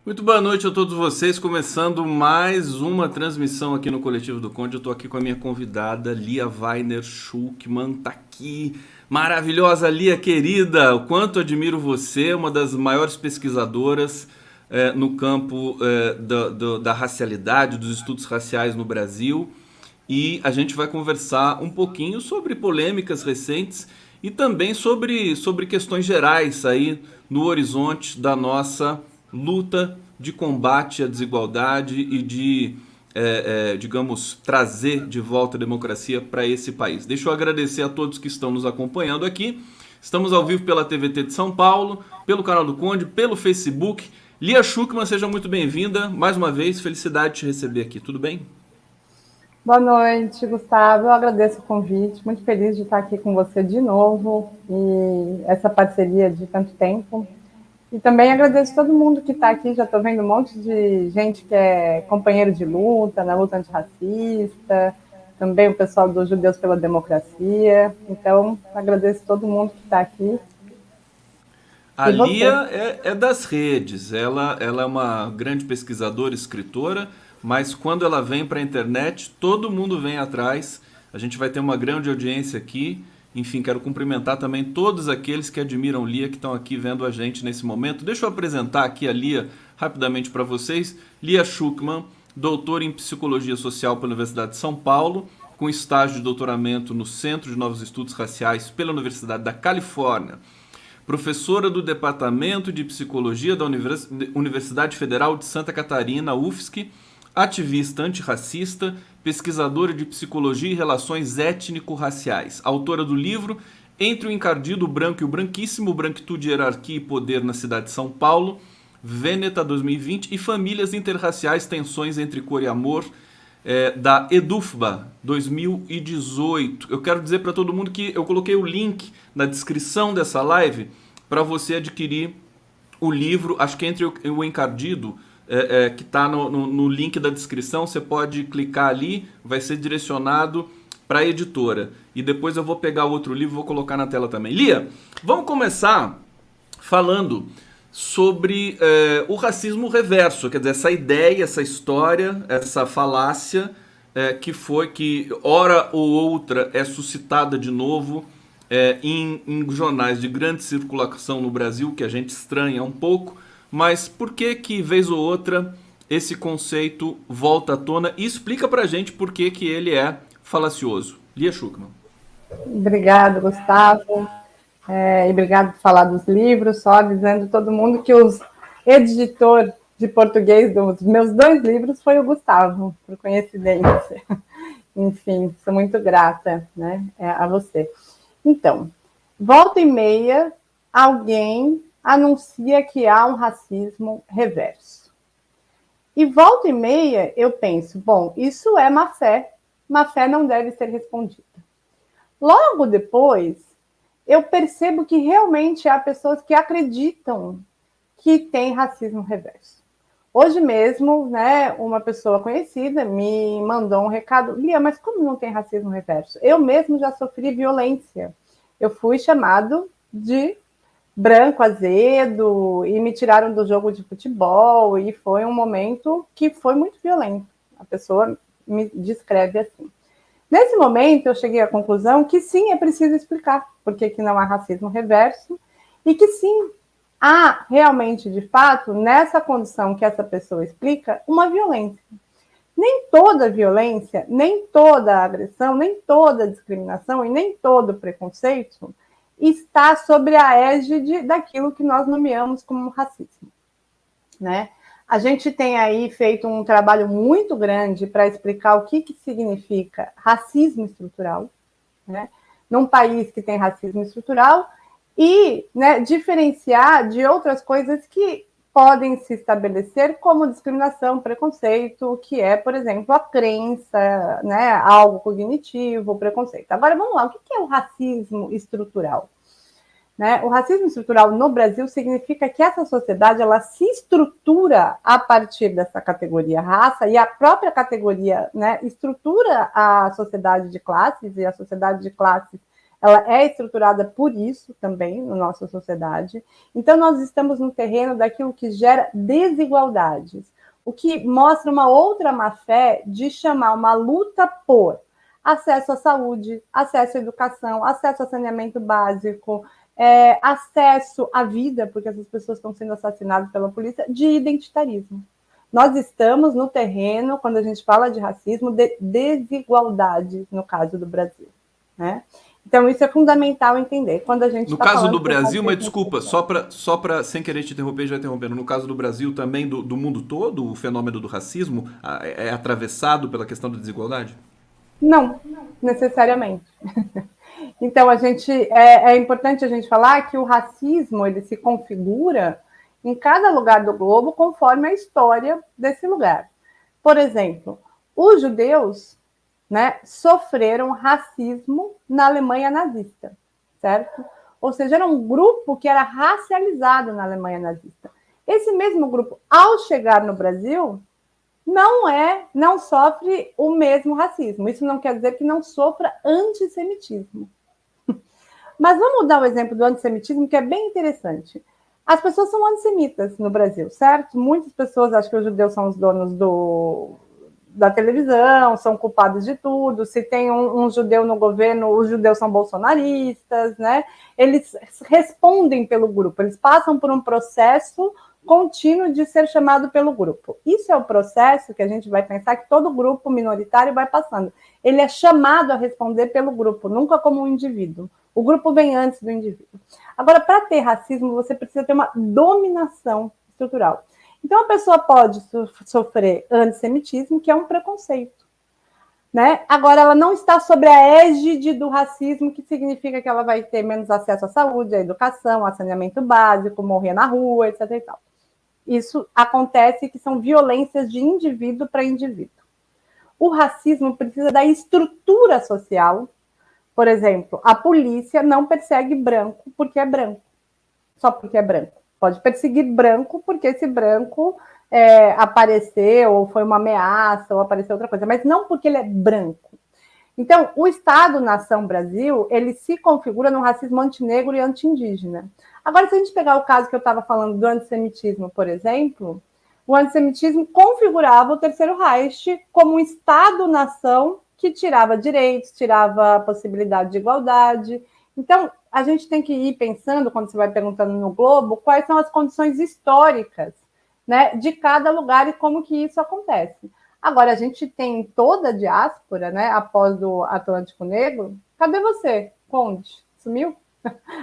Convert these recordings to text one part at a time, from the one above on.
Muito boa noite a todos vocês, começando mais uma transmissão aqui no Coletivo do Conde. Eu estou aqui com a minha convidada, Lia Weiner Schuckmann, tá aqui. Maravilhosa Lia, querida, o quanto admiro você, uma das maiores pesquisadoras no campo da racialidade, dos estudos raciais no Brasil. E a gente vai conversar um pouquinho sobre polêmicas recentes e também sobre questões gerais aí no horizonte da nossa luta de combate à desigualdade e de, digamos, trazer de volta a democracia para esse país. Deixa eu agradecer a todos que estão nos acompanhando aqui. Estamos ao vivo pela TVT de São Paulo, pelo canal do Conde, pelo Facebook. Lia Schuckmann, seja muito bem-vinda. Mais uma vez, felicidade de te receber aqui. Tudo bem? Boa noite, Gustavo. Eu agradeço o convite. Muito feliz de estar aqui com você de novo e essa parceria de tanto tempo. E também agradeço todo mundo que está aqui. Já estou vendo um monte de gente que é companheiro de luta, na luta antirracista. Também o pessoal dos Judeus pela Democracia. Então, agradeço todo mundo que está aqui. A E você? Lia é das redes, ela é uma grande pesquisadora, escritora, mas quando ela vem para a internet, todo mundo vem atrás. A gente vai ter uma grande audiência aqui. Enfim, quero cumprimentar também todos aqueles que admiram Lia, que estão aqui vendo a gente nesse momento. Deixa eu apresentar aqui a Lia rapidamente para vocês. Lia Schuckmann, doutora em Psicologia Social pela Universidade de São Paulo, com estágio de doutoramento no Centro de Novos Estudos Raciais pela Universidade da Califórnia, professora do Departamento de Psicologia da Universidade Federal de Santa Catarina, UFSC, ativista antirracista, pesquisadora de psicologia e relações étnico-raciais, autora do livro Entre o Encardido, o Branco e o Branquíssimo, Branquitude, Hierarquia e Poder na Cidade de São Paulo, Vêneta 2020 e Famílias Interraciais, Tensões entre Cor e Amor, da EDUFBA 2018. Eu quero dizer para todo mundo que eu coloquei o link na descrição dessa live para você adquirir o livro, acho que Entre o Encardido, que está no link da descrição, você pode clicar ali, vai ser direcionado para a editora. E depois eu vou pegar o outro livro e vou colocar na tela também. Lia, vamos começar falando sobre o racismo reverso, quer dizer, essa ideia, essa história, essa falácia que hora ou outra é suscitada de novo em jornais de grande circulação no Brasil, que a gente estranha um pouco, mas por que vez ou outra esse conceito volta à tona e explica pra gente por que ele é falacioso. Lia Schuckmann. Obrigado, Gustavo. E obrigado por falar dos livros, só avisando todo mundo que o editor de português dos meus dois livros foi o Gustavo, por coincidência. Enfim, sou muito grata, né, a você. Então, volta e meia, alguém anuncia que há um racismo reverso. E volta e meia eu penso, bom, isso é má fé não deve ser respondida. Logo depois, eu percebo que realmente há pessoas que acreditam que tem racismo reverso. Hoje mesmo, né, uma pessoa conhecida me mandou um recado, Lia, mas como não tem racismo reverso? Eu mesmo já sofri violência. Eu fui chamado de branco azedo e me tiraram do jogo de futebol e foi um momento que foi muito violento. A pessoa me descreve assim. Nesse momento, eu cheguei à conclusão que sim, é preciso explicar por que não há racismo reverso e que sim, há realmente, de fato, nessa condição que essa pessoa explica, uma violência. Nem toda violência, nem toda agressão, nem toda discriminação e nem todo preconceito está sobre a égide daquilo que nós nomeamos como racismo, né? A gente tem aí feito um trabalho muito grande para explicar o que significa racismo estrutural, né? Num país que tem racismo estrutural e, né, diferenciar de outras coisas que podem se estabelecer como discriminação, preconceito, que é, por exemplo, a crença, né, algo cognitivo, preconceito. Agora, vamos lá, o que é o racismo estrutural? Né? O racismo estrutural no Brasil significa que essa sociedade ela se estrutura a partir dessa categoria raça e a própria categoria, né, estrutura a sociedade de classes e a sociedade de classes ela é estruturada por isso também na nossa sociedade. Então, nós estamos no terreno daquilo que gera desigualdades, o que mostra uma outra má-fé de chamar uma luta por acesso à saúde, acesso à educação, acesso a saneamento básico, acesso à vida, porque essas pessoas estão sendo assassinadas pela polícia, de identitarismo. Nós estamos no terreno, quando a gente fala de racismo, de desigualdade, no caso do Brasil, né? Então, isso é fundamental entender. Quando a gente No tá caso falando do Brasil, mas desculpa, social. só para sem querer te interromper, já interrompendo, no caso do Brasil também, do mundo todo, o fenômeno do racismo é atravessado pela questão da desigualdade? Não, necessariamente. Então, é importante a gente falar que o racismo ele se configura em cada lugar do globo conforme a história desse lugar. Por exemplo, os judeus, né, sofreram racismo na Alemanha nazista, certo? Ou seja, era um grupo que era racializado na Alemanha nazista. Esse mesmo grupo, ao chegar no Brasil, não sofre o mesmo racismo. Isso não quer dizer que não sofra antissemitismo. Mas vamos dar o exemplo do antissemitismo, que é bem interessante. As pessoas são antissemitas no Brasil, certo? Muitas pessoas acham que os judeus são os donos da televisão, são culpados de tudo. Se tem um judeu no governo, os judeus são bolsonaristas, né? Eles respondem pelo grupo, eles passam por um processo contínuo de ser chamado pelo grupo. Isso é o processo que a gente vai pensar que todo grupo minoritário vai passando. Ele é chamado a responder pelo grupo, nunca como um indivíduo. O grupo vem antes do indivíduo. Agora, para ter racismo, você precisa ter uma dominação estrutural. Então, a pessoa pode sofrer antissemitismo, que é um preconceito, né? Agora, ela não está sobre a égide do racismo, que significa que ela vai ter menos acesso à saúde, à educação, a saneamento básico, morrer na rua, etc. e tal. Isso acontece que são violências de indivíduo para indivíduo. O racismo precisa da estrutura social. Por exemplo, a polícia não persegue branco porque é branco, só porque é branco. Pode perseguir branco porque esse branco apareceu, ou foi uma ameaça, ou apareceu outra coisa, mas não porque ele é branco. Então, o Estado-nação Brasil, ele se configura no racismo antinegro e anti-indígena. Agora, se a gente pegar o caso que eu estava falando do antissemitismo, por exemplo, o antissemitismo configurava o Terceiro Reich como um Estado-nação que tirava direitos, tirava a possibilidade de igualdade. Então, a gente tem que ir pensando, quando você vai perguntando no Globo, quais são as condições históricas, né, de cada lugar e como que isso acontece. Agora, a gente tem toda a diáspora, né, após o Atlântico Negro. Cadê você, Conde? Sumiu?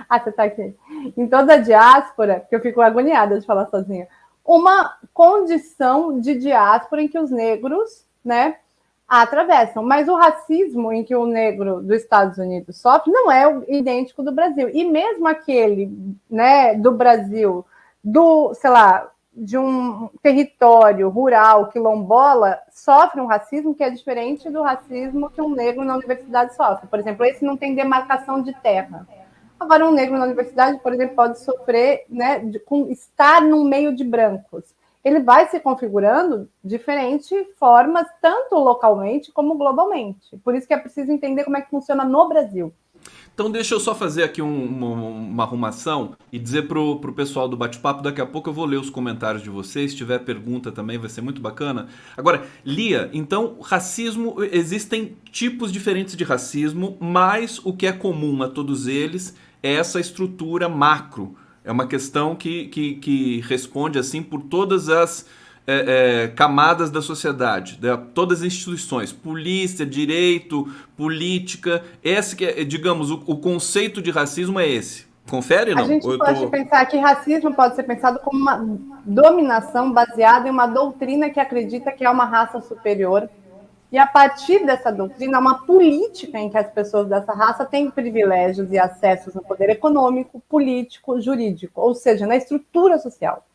Ah, você está aqui. Em toda a diáspora, porque eu fico agoniada de falar sozinha, uma condição de diáspora em que os negros, né, atravessam. Mas o racismo em que o negro dos Estados Unidos sofre não é idêntico do Brasil. E mesmo aquele, né, do Brasil, sei lá, de um território rural quilombola, sofre um racismo que é diferente do racismo que um negro na universidade sofre. Por exemplo, esse não tem demarcação de terra. Agora, um negro na universidade, por exemplo, pode sofrer, né, com estar no meio de brancos. Ele vai se configurando diferentes formas, tanto localmente como globalmente. Por isso que é preciso entender como é que funciona no Brasil. Então deixa eu só fazer aqui uma arrumação e dizer pro pessoal do bate-papo, daqui a pouco eu vou ler os comentários de vocês, se tiver pergunta também vai ser muito bacana. Agora, Lia, então racismo, existem tipos diferentes de racismo, mas o que é comum a todos eles é essa estrutura macro. É uma questão que responde assim por todas as camadas da sociedade, todas as instituições, polícia, direito, política. Esse que é, digamos, o conceito de racismo é esse. Confere, não? A gente pode pensar que racismo pode ser pensado como uma dominação baseada em uma doutrina que acredita que é uma raça superior. E a partir dessa doutrina, uma política em que as pessoas dessa raça têm privilégios e acessos no poder econômico, político, jurídico, ou seja, na estrutura social.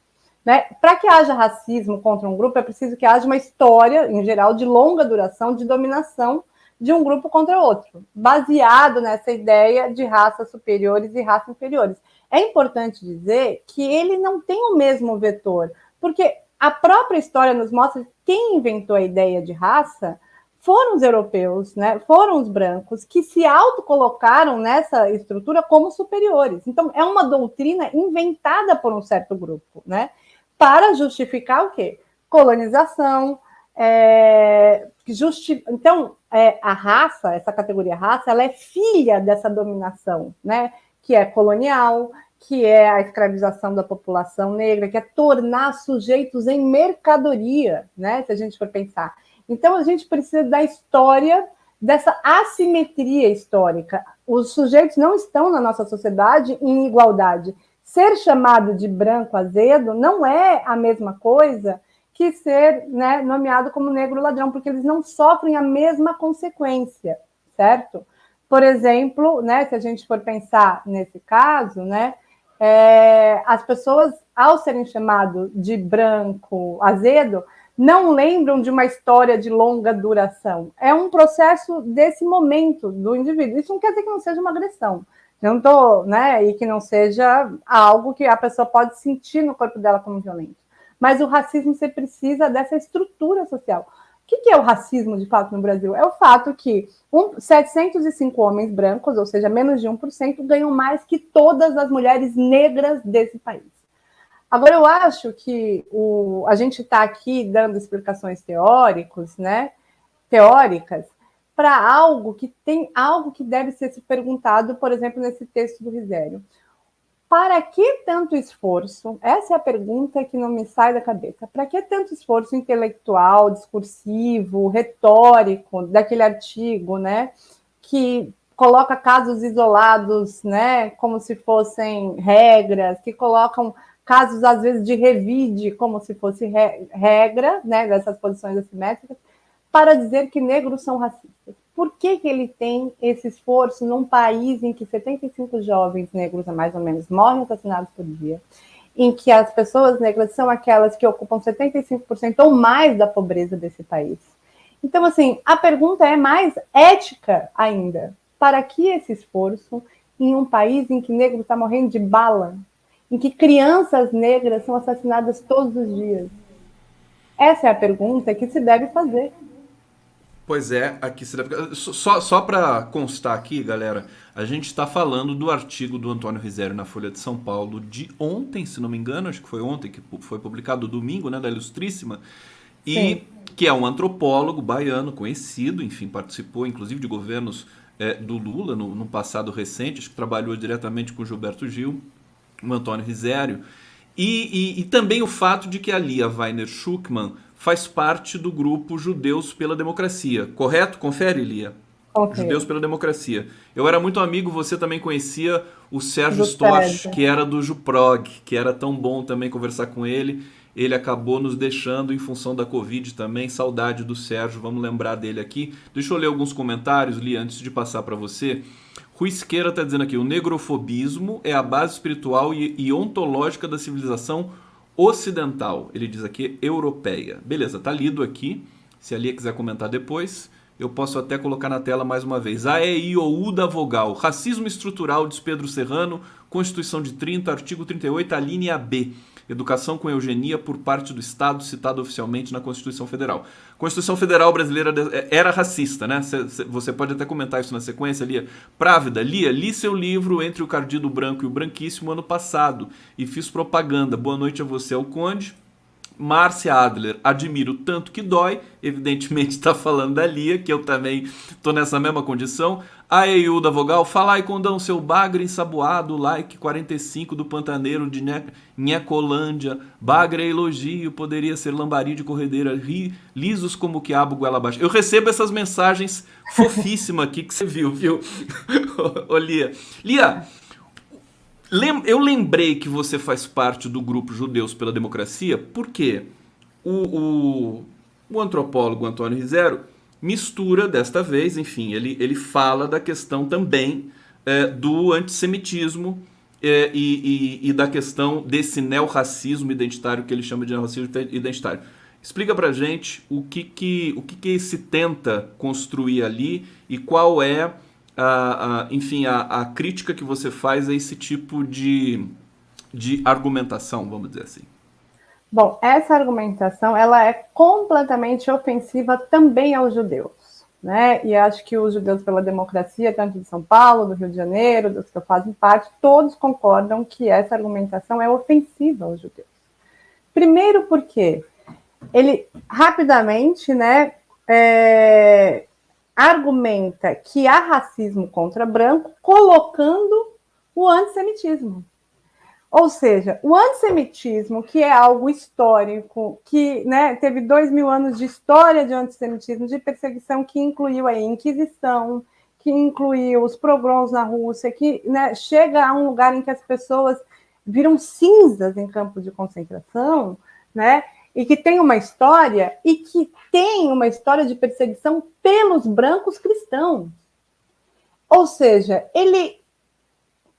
Né? Para que haja racismo contra um grupo, é preciso que haja uma história, em geral, de longa duração, de dominação de um grupo contra outro, baseado nessa ideia de raças superiores e raças inferiores. É importante dizer que ele não tem o mesmo vetor, porque a própria história nos mostra que quem inventou a ideia de raça foram os europeus, né, foram os brancos que se autocolocaram nessa estrutura como superiores. Então, é uma doutrina inventada por um certo grupo, né, para justificar o quê? Colonização. Então, a raça, essa categoria raça, ela é filha dessa dominação, né, que é colonial, que é a escravização da população negra, que é tornar sujeitos em mercadoria, né, se a gente for pensar. Então, a gente precisa da história, dessa assimetria histórica. Os sujeitos não estão na nossa sociedade em igualdade. Ser chamado de branco azedo não é a mesma coisa que ser, né, nomeado como negro ladrão, porque eles não sofrem a mesma consequência, certo? Por exemplo, né, se a gente for pensar nesse caso, né, as pessoas, ao serem chamadas de branco azedo, não lembram de uma história de longa duração. É um processo desse momento do indivíduo. Isso não quer dizer que não seja uma agressão. Não tô, né? E que não seja algo que a pessoa pode sentir no corpo dela como violento. Mas o racismo, você precisa dessa estrutura social. O que é o racismo, de fato, no Brasil? É o fato que 705 homens brancos, ou seja, menos de 1%, ganham mais que todas as mulheres negras desse país. Agora, eu acho que a gente está aqui dando explicações teóricas, para algo que deve ser se perguntado, por exemplo, nesse texto do Risério. Para que tanto esforço? Essa é a pergunta que não me sai da cabeça. Para que tanto esforço intelectual, discursivo, retórico daquele artigo, né, que coloca casos isolados, né, como se fossem regras, que colocam casos, às vezes, de revide, como se fosse regra, né, dessas posições assimétricas, para dizer que negros são racistas. Por que ele tem esse esforço num país em que 75 jovens negros, mais ou menos, morrem assassinados por dia, em que as pessoas negras são aquelas que ocupam 75% ou mais da pobreza desse país? Então, assim, a pergunta é mais ética ainda. Para que esse esforço em um país em que negro está morrendo de bala, em que crianças negras são assassinadas todos os dias? Essa é a pergunta que se deve fazer. Pois é, aqui se deve... Só para constar aqui, galera, a gente está falando do artigo do Antônio Risério na Folha de São Paulo de ontem, se não me engano, acho que foi ontem que foi publicado, domingo, né, da Ilustríssima, e Sim. que é um antropólogo baiano conhecido, enfim, participou inclusive de governos do Lula no passado recente, acho que trabalhou diretamente com Gilberto Gil, o Antônio Risério, e também o fato de que a Lia Weiner Schuckmann faz parte do grupo Judeus pela Democracia, correto? Confere, Lia. Okay. Judeus pela Democracia. Eu era muito amigo, você também conhecia o Sérgio Do Storch, Sérgio. que era do Juprog, que era tão bom também conversar com ele. Ele acabou nos deixando em função da Covid também. Saudade do Sérgio, vamos lembrar dele aqui. Deixa eu ler alguns comentários, Lia, antes de passar para você. Rui Esqueira está dizendo aqui: o negrofobismo é a base espiritual e ontológica da civilização ocidental. Ele diz aqui europeia. Beleza, tá lido aqui. Se a Lia quiser comentar depois, eu posso até colocar na tela mais uma vez. A, E, I, O, U da vogal. Racismo estrutural, diz Pedro Serrano. Constituição de 30, artigo 38, a linha B. Educação com eugenia por parte do Estado, citado oficialmente na Constituição Federal. A Constituição Federal brasileira era racista, né? Você pode até comentar isso na sequência, Lia. Právida, Lia, li seu livro Entre o Cardido Branco e o Branquíssimo ano passado e fiz propaganda. Boa noite a você, ao Conde. Márcia Adler, admiro tanto que dói. Evidentemente está falando da Lia, que eu também estou nessa mesma condição. A EIU da Vogal, falai condão seu bagre ensaboado, like 45 do Pantaneiro de Nhecolândia. Bagre é elogio, poderia ser lambari de corredeira, lisos como quiabo goela abaixo. Eu recebo essas mensagens fofíssimas aqui que você viu? Ô Lia. Lia, eu lembrei que você faz parte do grupo Judeus pela Democracia porque o antropólogo Antônio Risério mistura desta vez, enfim, ele fala da questão também do antissemitismo e da questão desse neorracismo identitário que ele chama de neorracismo identitário. Explica pra gente o que se tenta construir ali e qual é enfim, a crítica que você faz a esse tipo de argumentação, vamos dizer assim. Bom, essa argumentação ela é completamente ofensiva também aos judeus. né? E acho que os judeus pela democracia, tanto de São Paulo, do Rio de Janeiro, dos que eu faço parte, todos concordam que essa argumentação é ofensiva aos judeus. Primeiro porque ele rapidamente, né, argumenta que há racismo contra branco, colocando o antissemitismo. Ou seja, o antissemitismo, que é algo histórico, que, né, teve 2000 anos de história de antissemitismo, de perseguição, que incluiu a Inquisição, que incluiu os pogroms na Rússia, que, né, chega a um lugar em que as pessoas viram cinzas em campos de concentração, né, e que tem uma história, e que tem uma história de perseguição pelos brancos cristãos. Ou seja, ele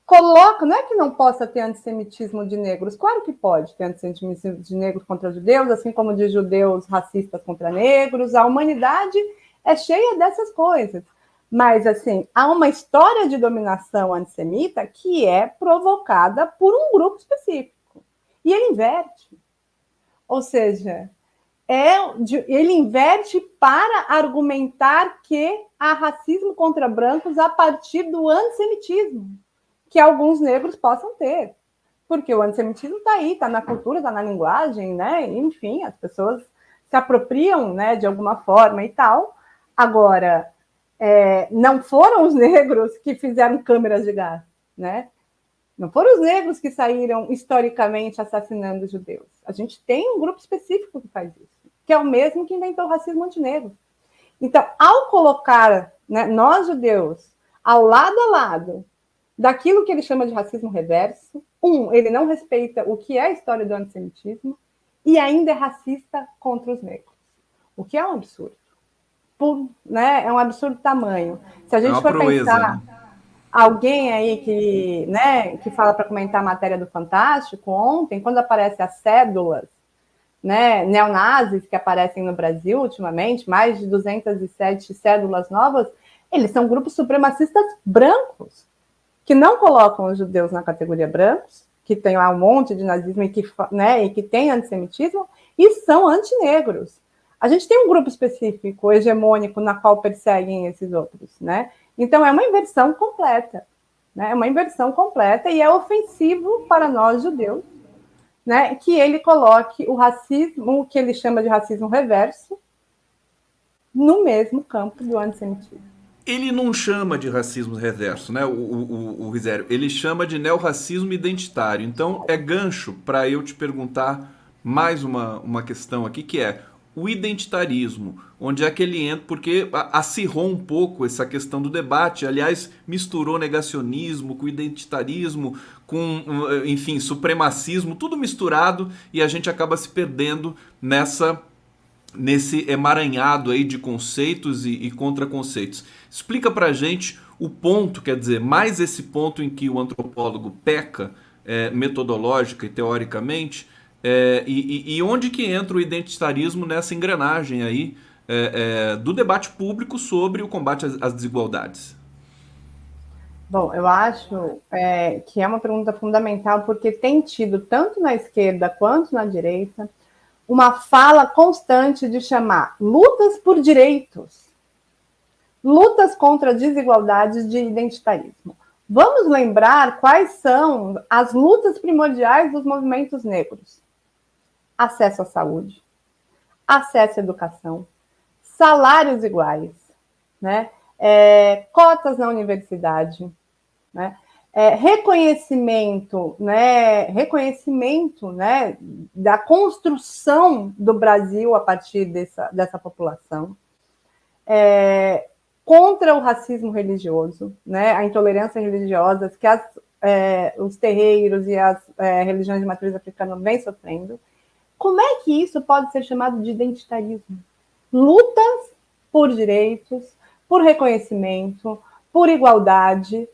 coloca, não é que não possa ter antissemitismo de negros, claro que pode ter antissemitismo de negros contra judeus, assim como de judeus racistas contra negros, a humanidade é cheia dessas coisas. Mas, assim, há uma história de dominação antissemita que é provocada por um grupo específico. E ele inverte. Ou seja, ele inverte para argumentar que há racismo contra brancos a partir do antissemitismo que alguns negros possam ter. Porque o antissemitismo está aí, está na cultura, está na linguagem, né? Enfim, as pessoas se apropriam, né, de alguma forma e tal. Agora, não foram os negros que fizeram câmeras de gás, né? Não foram os negros que saíram historicamente assassinando os judeus. A gente tem um grupo específico que faz isso, que é o mesmo que inventou o racismo antinegro. Então, ao colocar, né, nós judeus ao lado a lado daquilo que ele chama de racismo reverso, ele não respeita o que é a história do antissemitismo e ainda é racista contra os negros, o que é um absurdo. Né, é um absurdo tamanho. Se a gente for proeza, pensar, né? Alguém aí que, né, que fala para comentar a matéria do Fantástico ontem, quando aparecem as cédulas, né, neonazis que aparecem no Brasil ultimamente, mais de 207 cédulas novas, eles são grupos supremacistas brancos, que não colocam os judeus na categoria brancos, que tem lá um monte de nazismo e que, né, e que tem antissemitismo, e são antinegros. A gente tem um grupo específico, hegemônico, na qual perseguem esses outros, né? Então, é uma inversão completa, né? É uma inversão completa e é ofensivo para nós, judeus, né, que ele coloque o racismo, o que ele chama de racismo reverso, no mesmo campo do antissemitismo. Ele não chama de racismo reverso, né, o Risério? Ele chama de neorracismo identitário. Então, é gancho para eu te perguntar mais uma questão aqui, que é o identitarismo. Onde é que ele entra? Porque acirrou um pouco essa questão do debate. Aliás, misturou negacionismo com identitarismo, com, enfim, supremacismo, tudo misturado, e a gente acaba se perdendo nesse emaranhado aí de conceitos e contraconceitos. Explica pra gente o ponto, quer dizer, mais esse ponto em que o antropólogo peca metodológica e teoricamente, e onde que entra o identitarismo nessa engrenagem aí do debate público sobre o combate às desigualdades. Bom, eu acho que é uma pergunta fundamental, porque tem tido, tanto na esquerda quanto na direita, uma fala constante de chamar lutas por direitos, lutas contra desigualdades de identitarismo. Vamos lembrar quais são as lutas primordiais dos movimentos negros: acesso à saúde, acesso à educação, salários iguais, né? Cotas na universidade, né? Reconhecimento, né, da construção do Brasil a partir dessa população, contra o racismo religioso, né, a intolerância religiosa que os terreiros e as religiões de matriz africana vêm sofrendo. Como é que isso pode ser chamado de identitarismo? Lutas por direitos, por reconhecimento, por igualdade.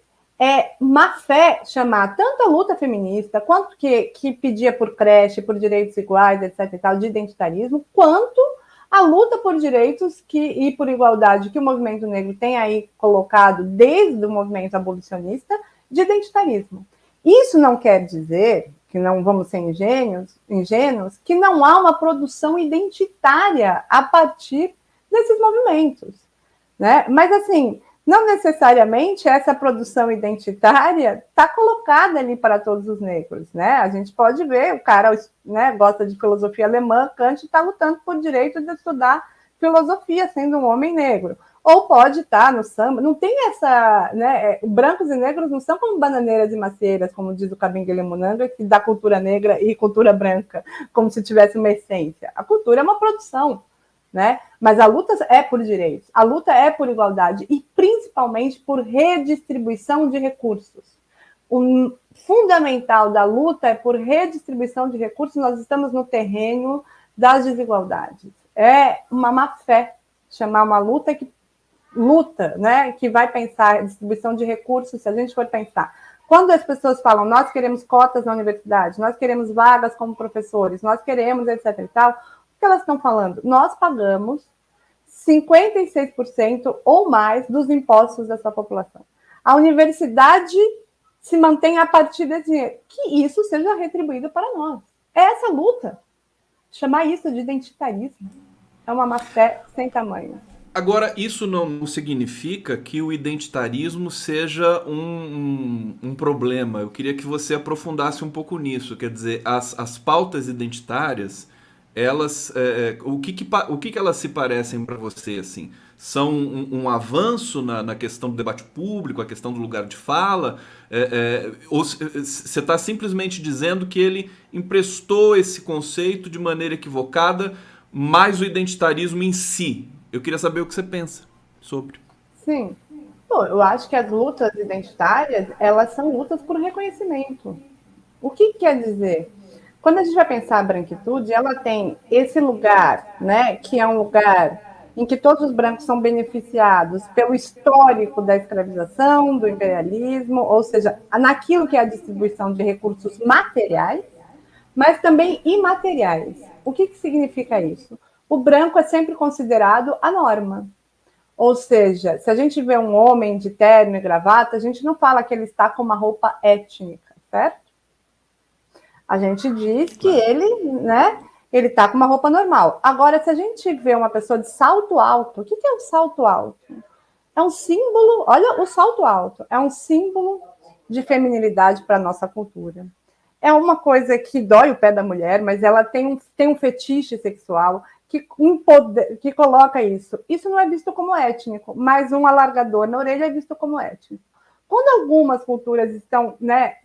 É má fé chamar tanto a luta feminista, quanto que pedia por creche, por direitos iguais, etc. e tal, de identitarismo, quanto a luta por direitos e por igualdade que o movimento negro tem aí colocado desde o movimento abolicionista, de identitarismo. Isso não quer dizer, que não vamos ser ingênuos, que não há uma produção identitária a partir desses movimentos. né? Mas, assim, não necessariamente essa produção identitária está colocada ali para todos os negros, né? A gente pode ver, o cara, né, gosta de filosofia alemã, Kant está lutando por direito de estudar filosofia, sendo um homem negro. Ou pode estar no samba, não tem essa, né? Brancos e negros não são como bananeiras e macieiras, como diz o Kabengele Munanga, que dá cultura negra e cultura branca, como se tivesse uma essência. A cultura é uma produção, né? Mas a luta é por direitos, a luta é por igualdade e principalmente por redistribuição de recursos. O fundamental da luta é por redistribuição de recursos. Nós estamos no terreno das desigualdades. É uma má fé chamar uma luta que luta, né, que vai pensar distribuição de recursos. Se a gente for pensar, quando as pessoas falam, nós queremos cotas na universidade, nós queremos vagas como professores, nós queremos etc e tal, o que elas estão falando? Nós pagamos 56% ou mais dos impostos dessa população. A universidade se mantém a partir desse dinheiro. Que isso seja retribuído para nós. É essa luta. Chamar isso de identitarismo é uma má fé sem tamanho. Agora, isso não significa que o identitarismo seja um problema. Eu queria que você aprofundasse um pouco nisso. Quer dizer, as pautas identitárias, elas, o que elas se parecem para você, assim? São um avanço na questão do debate público, a questão do lugar de fala? Ou você está simplesmente dizendo que ele emprestou esse conceito de maneira equivocada, mais o identitarismo em si? Eu queria saber o que você pensa sobre. Sim. Bom, eu acho que as lutas identitárias, elas são lutas por reconhecimento. O que quer dizer? Quando a gente vai pensar a branquitude, ela tem esse lugar, né, que é um lugar em que todos os brancos são beneficiados pelo histórico da escravização, do imperialismo, ou seja, naquilo que é a distribuição de recursos materiais, mas também imateriais. O que significa isso? O branco é sempre considerado a norma. Ou seja, se a gente vê um homem de terno e gravata, a gente não fala que ele está com uma roupa étnica, certo? A gente diz que ele, né, ele está com uma roupa normal. Agora, se a gente vê uma pessoa de salto alto, o que é um salto alto? É um símbolo, olha o salto alto, é um símbolo de feminilidade para a nossa cultura. É uma coisa que dói o pé da mulher, mas ela tem um fetiche sexual que coloca isso. Isso não é visto como étnico, mas um alargador na orelha é visto como étnico. Quando algumas culturas estão, né,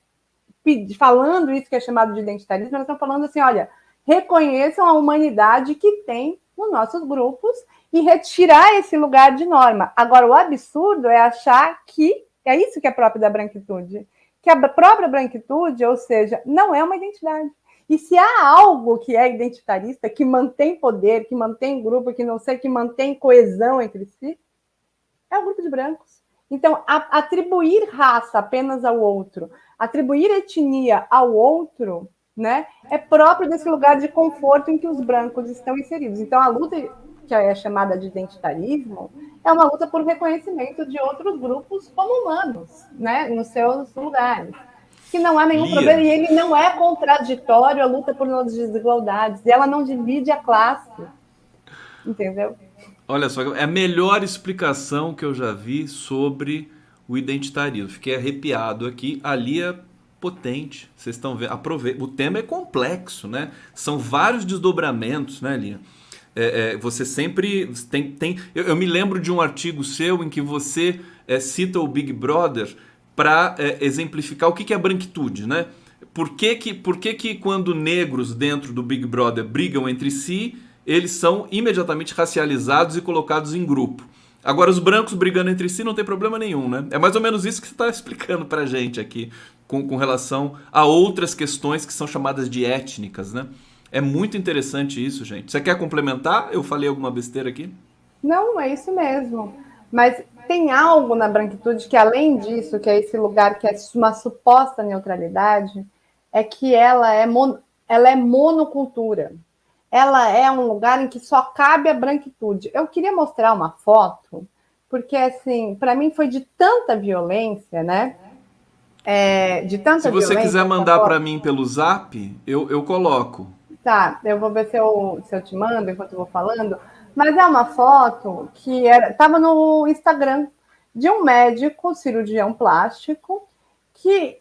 falando isso que é chamado de identitarismo, elas estão falando assim, olha, reconheçam a humanidade que tem nos nossos grupos e retirar esse lugar de norma. Agora, o absurdo é achar que é isso que é próprio da branquitude, que a própria branquitude, ou seja, não é uma identidade. E se há algo que é identitarista, que mantém poder, que mantém grupo, que não sei, que mantém coesão entre si, é o grupo de brancos. Então, atribuir raça apenas ao outro, atribuir etnia ao outro, né, é próprio desse lugar de conforto em que os brancos estão inseridos. Então, a luta que é chamada de identitarismo é uma luta por reconhecimento de outros grupos como humanos, né, nos seus lugares. Que não há nenhum problema, e ele não é contraditório a luta por desigualdades, e ela não divide a classe, entendeu? Olha só, é a melhor explicação que eu já vi sobre o identitarismo. Fiquei arrepiado aqui. A Lia potente, vocês estão vendo. Aproveita. O tema é complexo, né? São vários desdobramentos, né, Lia? Você sempre tem. Eu me lembro de um artigo seu em que você cita o Big Brother para exemplificar o que é a branquitude, né? Por que quando negros dentro do Big Brother brigam entre si, eles são imediatamente racializados e colocados em grupo? Agora, os brancos brigando entre si não tem problema nenhum, né? É mais ou menos isso que você está explicando pra gente aqui, com relação a outras questões que são chamadas de étnicas, né? É muito interessante isso, gente. Você quer complementar? Eu falei alguma besteira aqui? Não, é isso mesmo. Mas tem algo na branquitude que, além disso, que é esse lugar que é uma suposta neutralidade, é que ela é monocultura. Ela é um lugar em que só cabe a branquitude. Eu queria mostrar uma foto, porque, assim, para mim foi de tanta violência, né? De tanta violência. Se você quiser mandar para mim pelo Zap, eu coloco. Tá, eu vou ver se eu te mando enquanto eu vou falando, Mas é uma foto que estava no Instagram de um médico, cirurgião plástico, que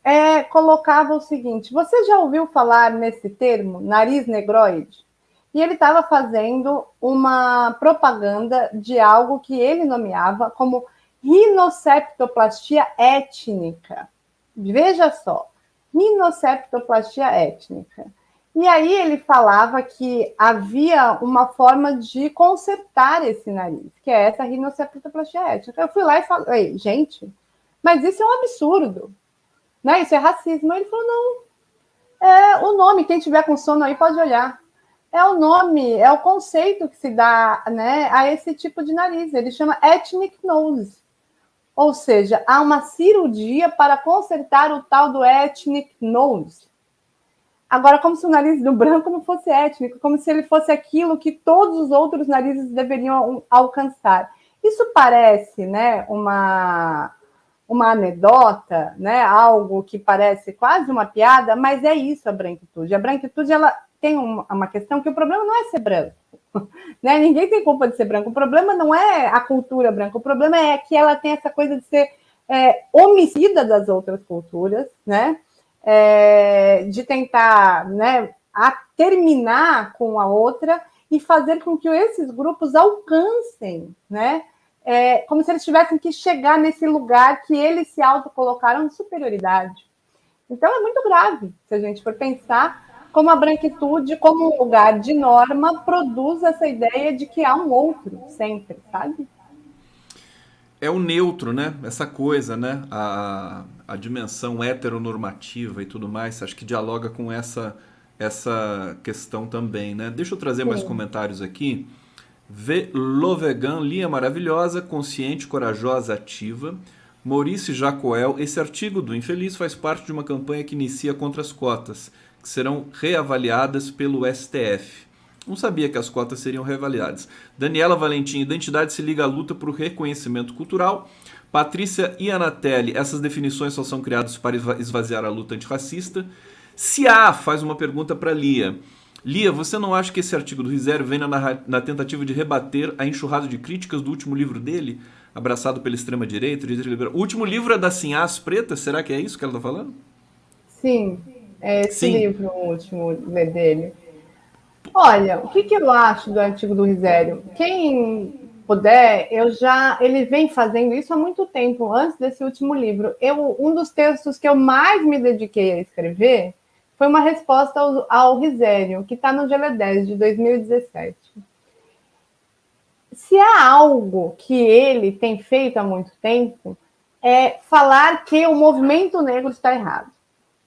colocava o seguinte: você já ouviu falar nesse termo, nariz negroide? E ele estava fazendo uma propaganda de algo que ele nomeava como rinoceptoplastia étnica. Veja só, rinoceptoplastia étnica. E aí ele falava que havia uma forma de consertar esse nariz, que é essa rinoceptoplastia étnica. Eu fui lá e falei, gente, mas isso é um absurdo, né? Isso é racismo. Ele falou, não, é o nome, quem tiver com sono aí pode olhar. É o nome, é o conceito que se dá, né, a esse tipo de nariz. Ele chama ethnic nose. Ou seja, há uma cirurgia para consertar o tal do ethnic nose. Agora, como se o nariz do branco não fosse étnico, como se ele fosse aquilo que todos os outros narizes deveriam alcançar. Isso parece, né, uma anedota, né, algo que parece quase uma piada, mas é isso a branquitude. A branquitude, ela tem uma questão que o problema não é ser branco, né? Ninguém tem culpa de ser branco. O problema não é a cultura branca, o problema é que ela tem essa coisa de ser homicida das outras culturas, né? De tentar, né, terminar com a outra e fazer com que esses grupos alcancem, né? Como se eles tivessem que chegar nesse lugar que eles se autocolocaram de superioridade. Então é muito grave se a gente for pensar como a branquitude, como um lugar de norma, produz essa ideia de que há um outro sempre, sabe? É o neutro, né? Essa coisa, né? A dimensão heteronormativa e tudo mais, acho que dialoga com essa questão também, né? Deixa eu trazer mais Sim. comentários aqui. V. Lovegan, linha maravilhosa, consciente, corajosa, ativa. Maurício Jacoel, esse artigo do Infeliz faz parte de uma campanha que inicia contra as cotas, que serão reavaliadas pelo STF. Não sabia que as cotas seriam reavaliadas. Daniela Valentim, identidade se liga à luta por reconhecimento cultural. Patrícia Ianatelli, essas definições só são criadas para esvaziar a luta antirracista. Cia faz uma pergunta para Lia. Lia, você não acha que esse artigo do Risério vem na tentativa de rebater a enxurrada de críticas do último livro dele, abraçado pela extrema-direita? O último livro é da Sinhás Preta? Será que é isso que ela está falando? Sim, é esse Sim. livro, o último dele. Olha, o que eu acho do artigo do Risério? Quem puder, ele vem fazendo isso há muito tempo, antes desse último livro. Um dos textos que eu mais me dediquei a escrever foi uma resposta ao Risério, que está no GL10 de 2017. Se há algo que ele tem feito há muito tempo, é falar que o movimento negro está errado.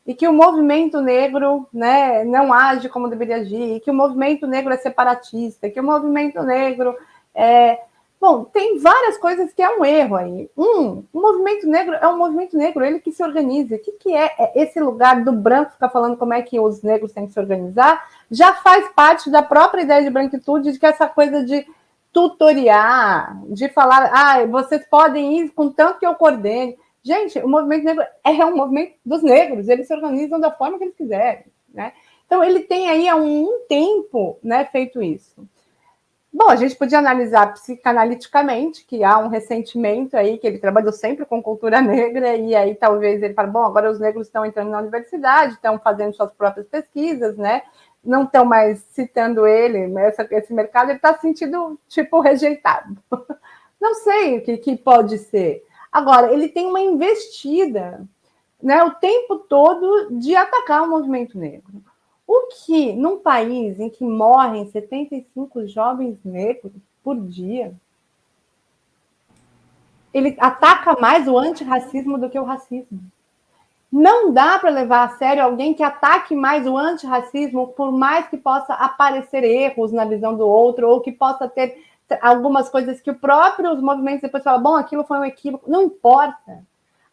E que o movimento negro, né, não age como deveria agir, e que o movimento negro é separatista, que o movimento negro é... Bom, tem várias coisas que é um erro aí. O movimento negro é um movimento negro, ele que se organiza. O que é esse lugar do branco ficar falando como é que os negros têm que se organizar? Já faz parte da própria ideia de branquitude, de que essa coisa de tutoriar, de falar, vocês podem ir com tanto que eu coordene. Gente, o movimento negro é um movimento dos negros, eles se organizam da forma que eles quiserem, né? Então, ele tem aí há um tempo, né, feito isso. Bom, a gente podia analisar psicanaliticamente, que há um ressentimento aí, que ele trabalhou sempre com cultura negra, e aí talvez ele fale, bom, agora os negros estão entrando na universidade, estão fazendo suas próprias pesquisas, né? Não estão mais citando ele, esse mercado, ele está se sentindo, tipo, rejeitado. Não sei o que pode ser. Agora, ele tem uma investida, né, o tempo todo de atacar o movimento negro. O que, num país em que morrem 75 jovens negros por dia, ele ataca mais o antirracismo do que o racismo. Não dá para levar a sério alguém que ataque mais o antirracismo, por mais que possa aparecer erros na visão do outro, ou que possa ter algumas coisas que o próprio os movimentos depois falam, bom, aquilo foi um equívoco. Não importa.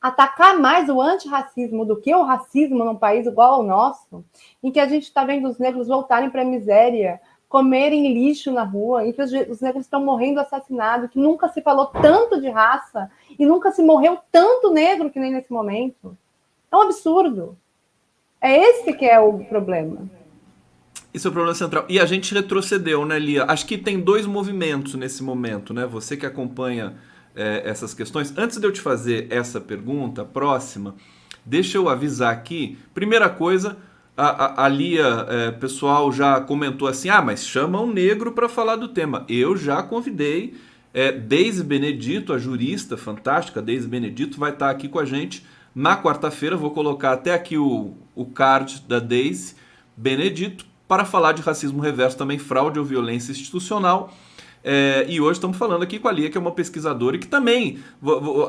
Atacar mais o antirracismo do que o racismo num país igual ao nosso, em que a gente está vendo os negros voltarem para a miséria, comerem lixo na rua, em que os negros estão morrendo assassinados, que nunca se falou tanto de raça e nunca se morreu tanto negro que nem nesse momento. É um absurdo. É esse que é o problema. Isso é o problema central. E a gente retrocedeu, né, Lia? Acho que tem dois movimentos nesse momento, né? Você que acompanha essas questões. Antes de eu te fazer essa pergunta próxima, deixa eu avisar aqui. Primeira coisa, a Lia, pessoal já comentou assim: ah, mas chama um negro para falar do tema. Eu já convidei Deise Benedito, a jurista fantástica, Deise Benedito, vai estar aqui com a gente na quarta-feira. Vou colocar até aqui o card da Deise Benedito para falar de racismo reverso, também fraude ou violência institucional. E hoje estamos falando aqui com a Lia, que é uma pesquisadora e que também,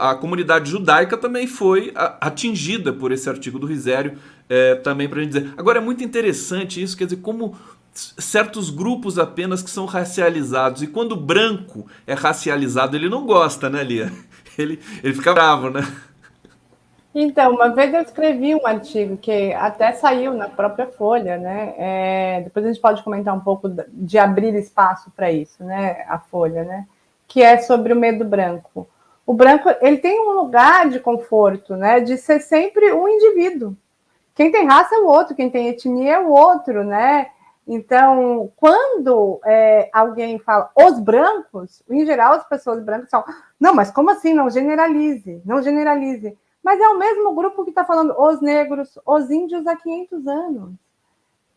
a comunidade judaica também foi atingida por esse artigo do Risério, também para a gente dizer. Agora é muito interessante isso, quer dizer, como certos grupos apenas que são racializados, e quando o branco é racializado, ele não gosta, né, Lia? Ele fica bravo, né? Então, uma vez eu escrevi um artigo que até saiu na própria Folha, né? Depois a gente pode comentar um pouco de abrir espaço para isso, né? A Folha, né? Que é sobre o medo branco. O branco, ele tem um lugar de conforto, né? De ser sempre um indivíduo. Quem tem raça é o outro, quem tem etnia é o outro, né? Então, quando alguém fala os brancos, em geral as pessoas brancas falam, não, mas como assim? Não generalize, não generalize. Mas é o mesmo grupo que está falando os negros, os índios há 500 anos.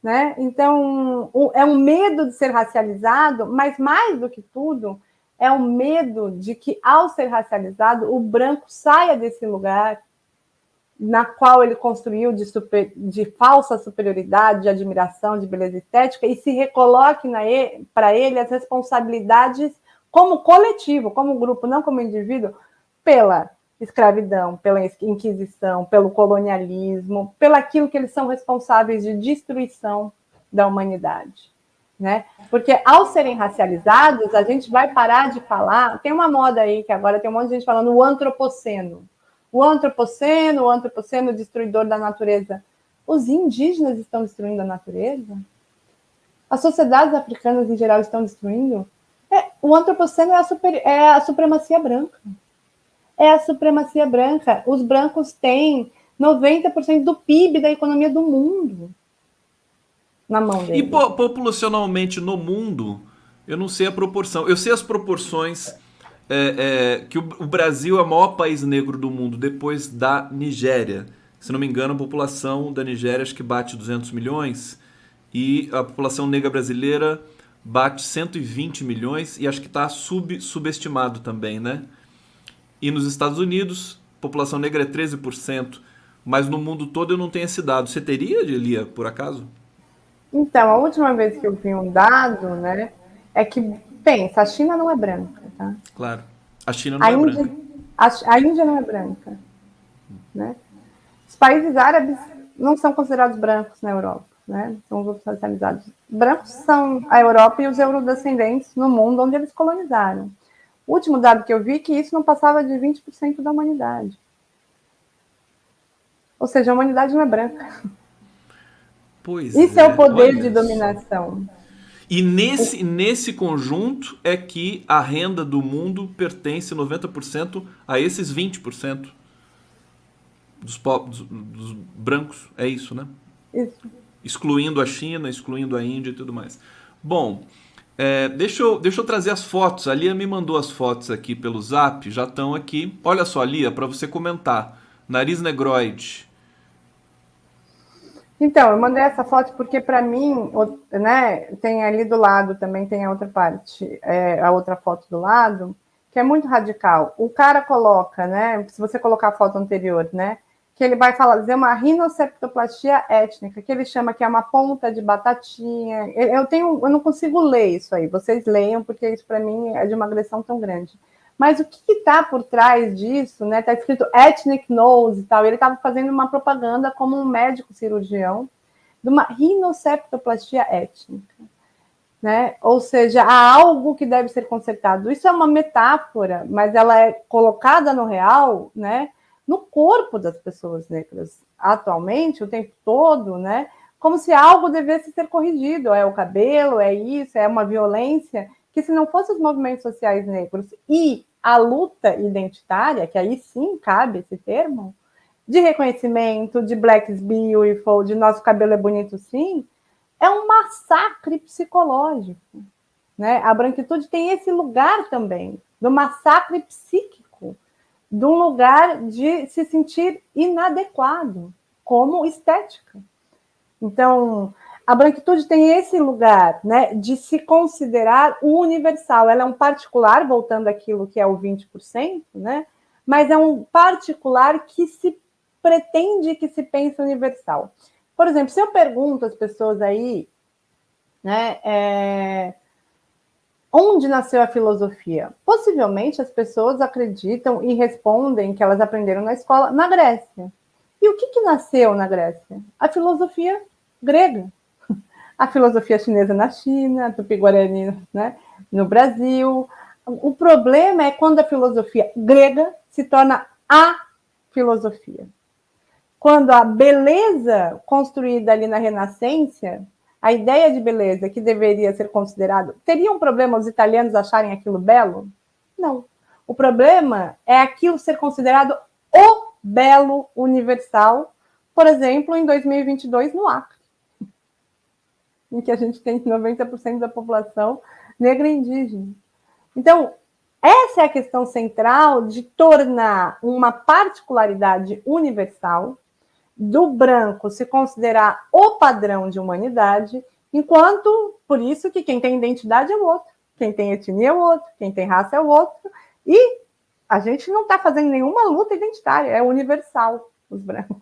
Né? Então, é um medo de ser racializado, mas mais do que tudo, é um medo de que, ao ser racializado, o branco saia desse lugar na qual ele construiu de falsa superioridade, de admiração, de beleza estética, e se recoloque para ele as responsabilidades como coletivo, como grupo, não como indivíduo, pela escravidão, pela Inquisição, pelo colonialismo, pelo aquilo que eles são responsáveis de destruição da humanidade. Né? Porque ao serem racializados, a gente vai parar de falar. Tem uma moda aí que agora tem um monte de gente falando o antropoceno. O antropoceno destruidor da natureza. Os indígenas estão destruindo a natureza? As sociedades africanas em geral estão destruindo? O antropoceno é a supremacia branca. É a supremacia branca. Os brancos têm 90% do PIB da economia do mundo na mão deles. E populacionalmente no mundo, eu não sei a proporção. Eu sei as proporções que o Brasil é o maior país negro do mundo depois da Nigéria. Se não me engano, a população da Nigéria acho que bate 200 milhões e a população negra brasileira bate 120 milhões e acho que está subestimado também, né? E nos Estados Unidos, a população negra é 13%, mas no mundo todo eu não tenho esse dado. Você teria, Lia, por acaso? Então, a última vez que eu vi um dado, né, é que, pensa, a China não é branca, tá? Claro. A China não é branca. A Índia não é branca, né? Os países árabes não são considerados brancos na Europa, né? São grupos racializados. Brancos são a Europa e os eurodescendentes no mundo onde eles colonizaram. O último dado que eu vi é que isso não passava de 20% da humanidade. Ou seja, a humanidade não é branca. Pois isso é o poder de dominação. E nesse conjunto é que a renda do mundo pertence 90% a esses 20% dos brancos. É isso, né? Isso. Excluindo a China, excluindo a Índia e tudo mais. Bom, deixa eu trazer as fotos. A Lia me mandou as fotos aqui pelo Zap, já estão aqui. Olha só, Lia, para você comentar. Nariz negroide. Então, eu mandei essa foto porque, para mim, né, tem ali do lado também, tem a outra parte, a outra foto do lado, que é muito radical. O cara coloca, né, se você colocar a foto anterior, né, que ele vai dizer uma rinoceptoplastia étnica, que ele chama que é uma ponta de batatinha. Eu não consigo ler isso aí, vocês leiam, porque isso, para mim, é de uma agressão tão grande. Mas o que está por trás disso, né? Está escrito ethnic nose e tal. Ele estava fazendo uma propaganda como um médico cirurgião de uma rinoceptoplastia étnica, né? Ou seja, há algo que deve ser consertado. Isso é uma metáfora, mas ela é colocada no real, né? No corpo das pessoas negras atualmente, o tempo todo, né? Como se algo devesse ser corrigido. É o cabelo, é isso, é uma violência que, se não fossem os movimentos sociais negros e a luta identitária, que aí sim cabe esse termo, de reconhecimento, de Black is Beautiful, de nosso cabelo é bonito sim, é um massacre psicológico, né? A branquitude tem esse lugar também, do massacre psíquico, de um lugar de se sentir inadequado, como estética. Então, a branquitude tem esse lugar, né, de se considerar o universal. Ela é um particular, voltando àquilo que é o 20%, né, mas é um particular que se pretende que se pense universal. Por exemplo, se eu pergunto às pessoas aí, né, onde nasceu a filosofia? Possivelmente as pessoas acreditam e respondem que elas aprenderam na escola na Grécia. E o que nasceu na Grécia? A filosofia grega. A filosofia chinesa na China, a Tupi-Guarani, né, no Brasil. O problema é quando a filosofia grega se torna a filosofia. Quando a beleza construída ali na Renascença, a ideia de beleza que deveria ser considerado... Teria um problema os italianos acharem aquilo belo? Não. O problema é aquilo ser considerado o belo universal, por exemplo, em 2022, no Acre, em que a gente tem 90% da população negra e indígena. Então, essa é a questão central de tornar uma particularidade universal do branco se considerar o padrão de humanidade, enquanto, por isso que quem tem identidade é o outro, quem tem etnia é o outro, quem tem raça é o outro, e a gente não está fazendo nenhuma luta identitária, é universal, os brancos.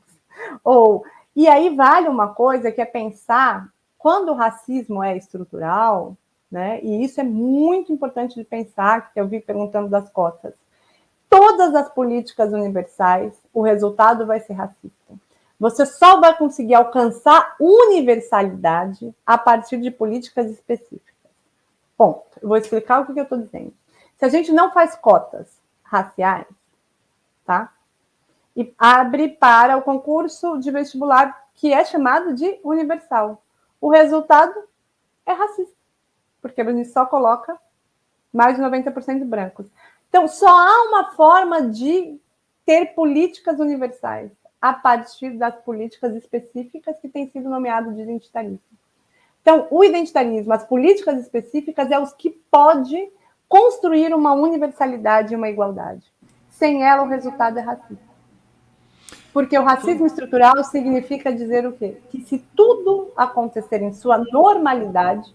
E aí vale uma coisa que é pensar, quando o racismo é estrutural, né, e isso é muito importante de pensar, que eu vi perguntando das cotas, todas as políticas universais, o resultado vai ser racista. Você só vai conseguir alcançar universalidade a partir de políticas específicas. Ponto. Eu vou explicar o que eu estou dizendo. Se a gente não faz cotas raciais, tá? E abre para o concurso de vestibular, que é chamado de universal. O resultado é racista, porque a gente só coloca mais de 90% brancos. Então, só há uma forma de ter políticas universais, a partir das políticas específicas que têm sido nomeadas de identitarismo. Então, o identitarismo, as políticas específicas, é os que pode construir uma universalidade e uma igualdade. Sem ela, o resultado é racista. Porque o racismo estrutural significa dizer o quê? Que se tudo acontecer em sua normalidade,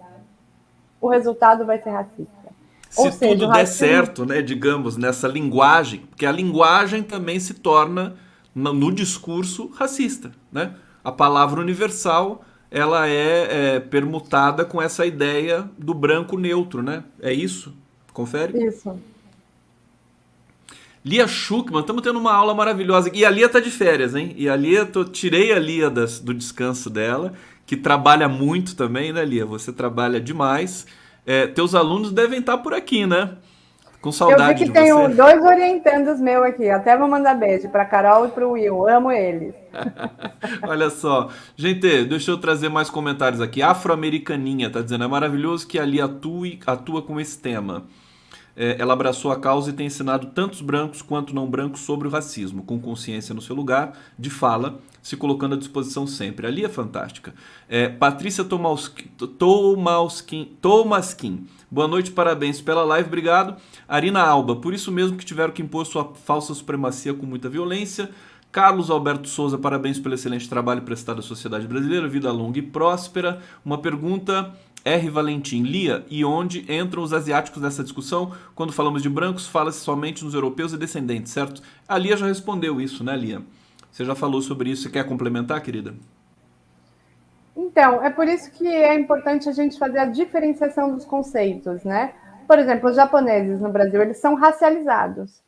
o resultado vai ser racista. Se tudo der certo, né, digamos, nessa linguagem, porque a linguagem também se torna, no discurso, racista, né? A palavra universal, ela é permutada com essa ideia do branco neutro, né? É isso? Confere? Isso. Lia Schuckmann, estamos tendo uma aula maravilhosa. E a Lia tá de férias, hein? E a Lia, tirei a Lia do descanso dela, que trabalha muito também, né, Lia? Você trabalha demais. Teus alunos devem estar por aqui, né? Com saudade de você. Eu vi que tenho 2 orientandos meus aqui. Até vou mandar beijo para Carol e para o Will. Amo eles. Olha só. Gente, deixa eu trazer mais comentários aqui. Afro-americaninha tá dizendo, é maravilhoso que a Lia atua com esse tema. Ela abraçou a causa e tem ensinado tantos brancos quanto não brancos sobre o racismo, com consciência no seu lugar de fala, se colocando à disposição sempre. Ali é fantástica. Patrícia Tomaskin. Boa noite, parabéns pela live, obrigado. Arina Alba, por isso mesmo que tiveram que impor sua falsa supremacia com muita violência. Carlos Alberto Souza, parabéns pelo excelente trabalho prestado à sociedade brasileira, vida longa e próspera. Uma pergunta... R. Valentim, Lia, e onde entram os asiáticos nessa discussão? Quando falamos de brancos, fala-se somente nos europeus e descendentes, certo? A Lia já respondeu isso, né, Lia? Você já falou sobre isso. Você quer complementar, querida? Então, é por isso que é importante a gente fazer a diferenciação dos conceitos, né? Por exemplo, os japoneses no Brasil, eles são racializados,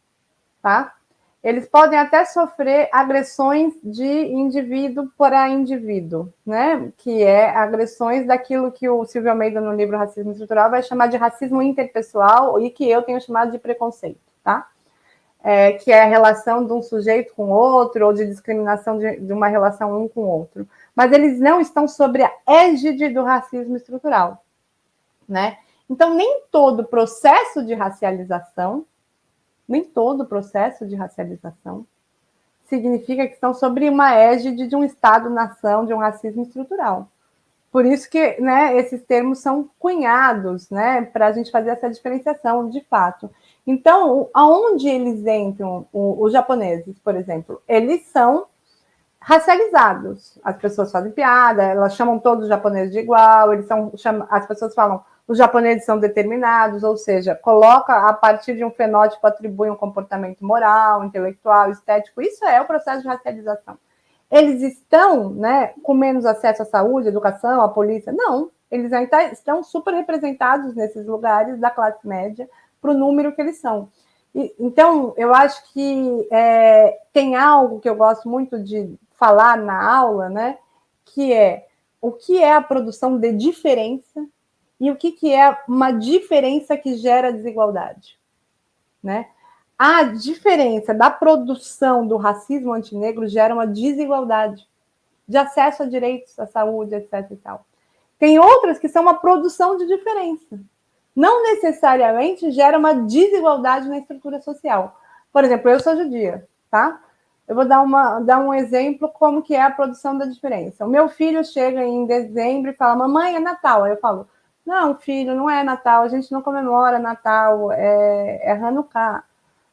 tá? Eles podem até sofrer agressões de indivíduo para indivíduo, né? Que é agressões daquilo que o Silvio Almeida, no livro Racismo Estrutural, vai chamar de racismo interpessoal e que eu tenho chamado de preconceito, tá? Que é a relação de um sujeito com outro ou de discriminação de uma relação um com o outro. Mas eles não estão sobre a égide do racismo estrutural, né? Então, nem todo processo de racialização significa que estão sobre uma égide de um Estado-nação, de um racismo estrutural. Por isso que, né, esses termos são cunhados, né, para a gente fazer essa diferenciação de fato. Então, aonde eles entram, os japoneses, por exemplo, eles são racializados. As pessoas fazem piada, elas chamam todos os japoneses de igual, as pessoas falam os japoneses são determinados, ou seja, coloca a partir de um fenótipo, atribui um comportamento moral, intelectual, estético. Isso é o processo de racialização. Eles estão, né, com menos acesso à saúde, à educação, à polícia? Não, eles ainda estão super representados nesses lugares da classe média para o número que eles são. Então, eu acho que tem algo que eu gosto muito de falar na aula, né, que é o que é a produção de diferença e o que é uma diferença que gera desigualdade, né? A diferença da produção do racismo antinegro gera uma desigualdade de acesso a direitos, à saúde, etc. e tal. Tem outras que são uma produção de diferença. Não necessariamente gera uma desigualdade na estrutura social. Por exemplo, eu sou judia, tá? Eu vou dar um exemplo como que é a produção da diferença. O meu filho chega em dezembro e fala, mamãe, é Natal. Aí eu falo, não, filho, não é Natal, a gente não comemora Natal, é Hanukkah.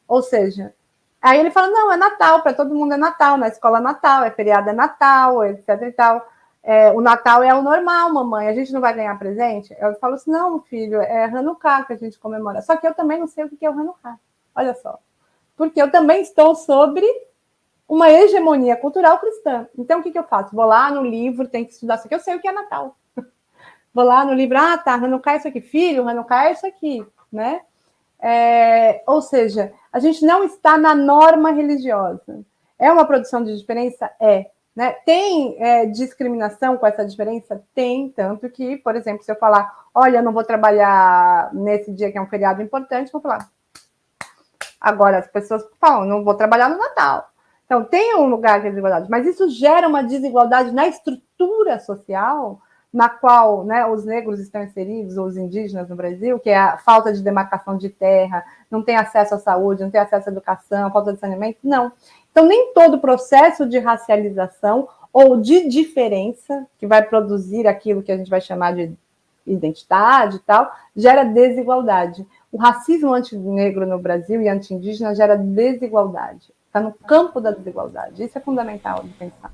Ou seja, aí ele fala, não, é Natal, para todo mundo é Natal, na escola é Natal, é feriado é Natal, etc e tal. O Natal é o normal, mamãe, a gente não vai ganhar presente? Eu falo assim, não, filho, é Hanukkah que a gente comemora. Só que eu também não sei o que é o Hanukkah, olha só. Porque eu também estou sobre uma hegemonia cultural cristã. Então, o que eu faço? Vou lá no livro, tenho que estudar isso aqui, eu sei o que é Natal. Vou lá no livro, tá, Hanukkah é isso aqui, filho, Hanukkah é isso aqui, né? Ou seja, a gente não está na norma religiosa. É uma produção de diferença? É. Né? Tem discriminação com essa diferença? Tem, tanto que, por exemplo, se eu falar, olha, eu não vou trabalhar nesse dia que é um feriado importante, vou falar. Agora, as pessoas falam, não vou trabalhar no Natal. Então, tem um lugar de desigualdade, mas isso gera uma desigualdade na estrutura social na qual, né, os negros estão inseridos, ou os indígenas no Brasil, que é a falta de demarcação de terra, não tem acesso à saúde, não tem acesso à educação, falta de saneamento, não. Então, nem todo processo de racialização ou de diferença, que vai produzir aquilo que a gente vai chamar de identidade e tal, gera desigualdade. O racismo antinegro no Brasil e anti-indígena gera desigualdade. Está no campo da desigualdade. Isso é fundamental de pensar.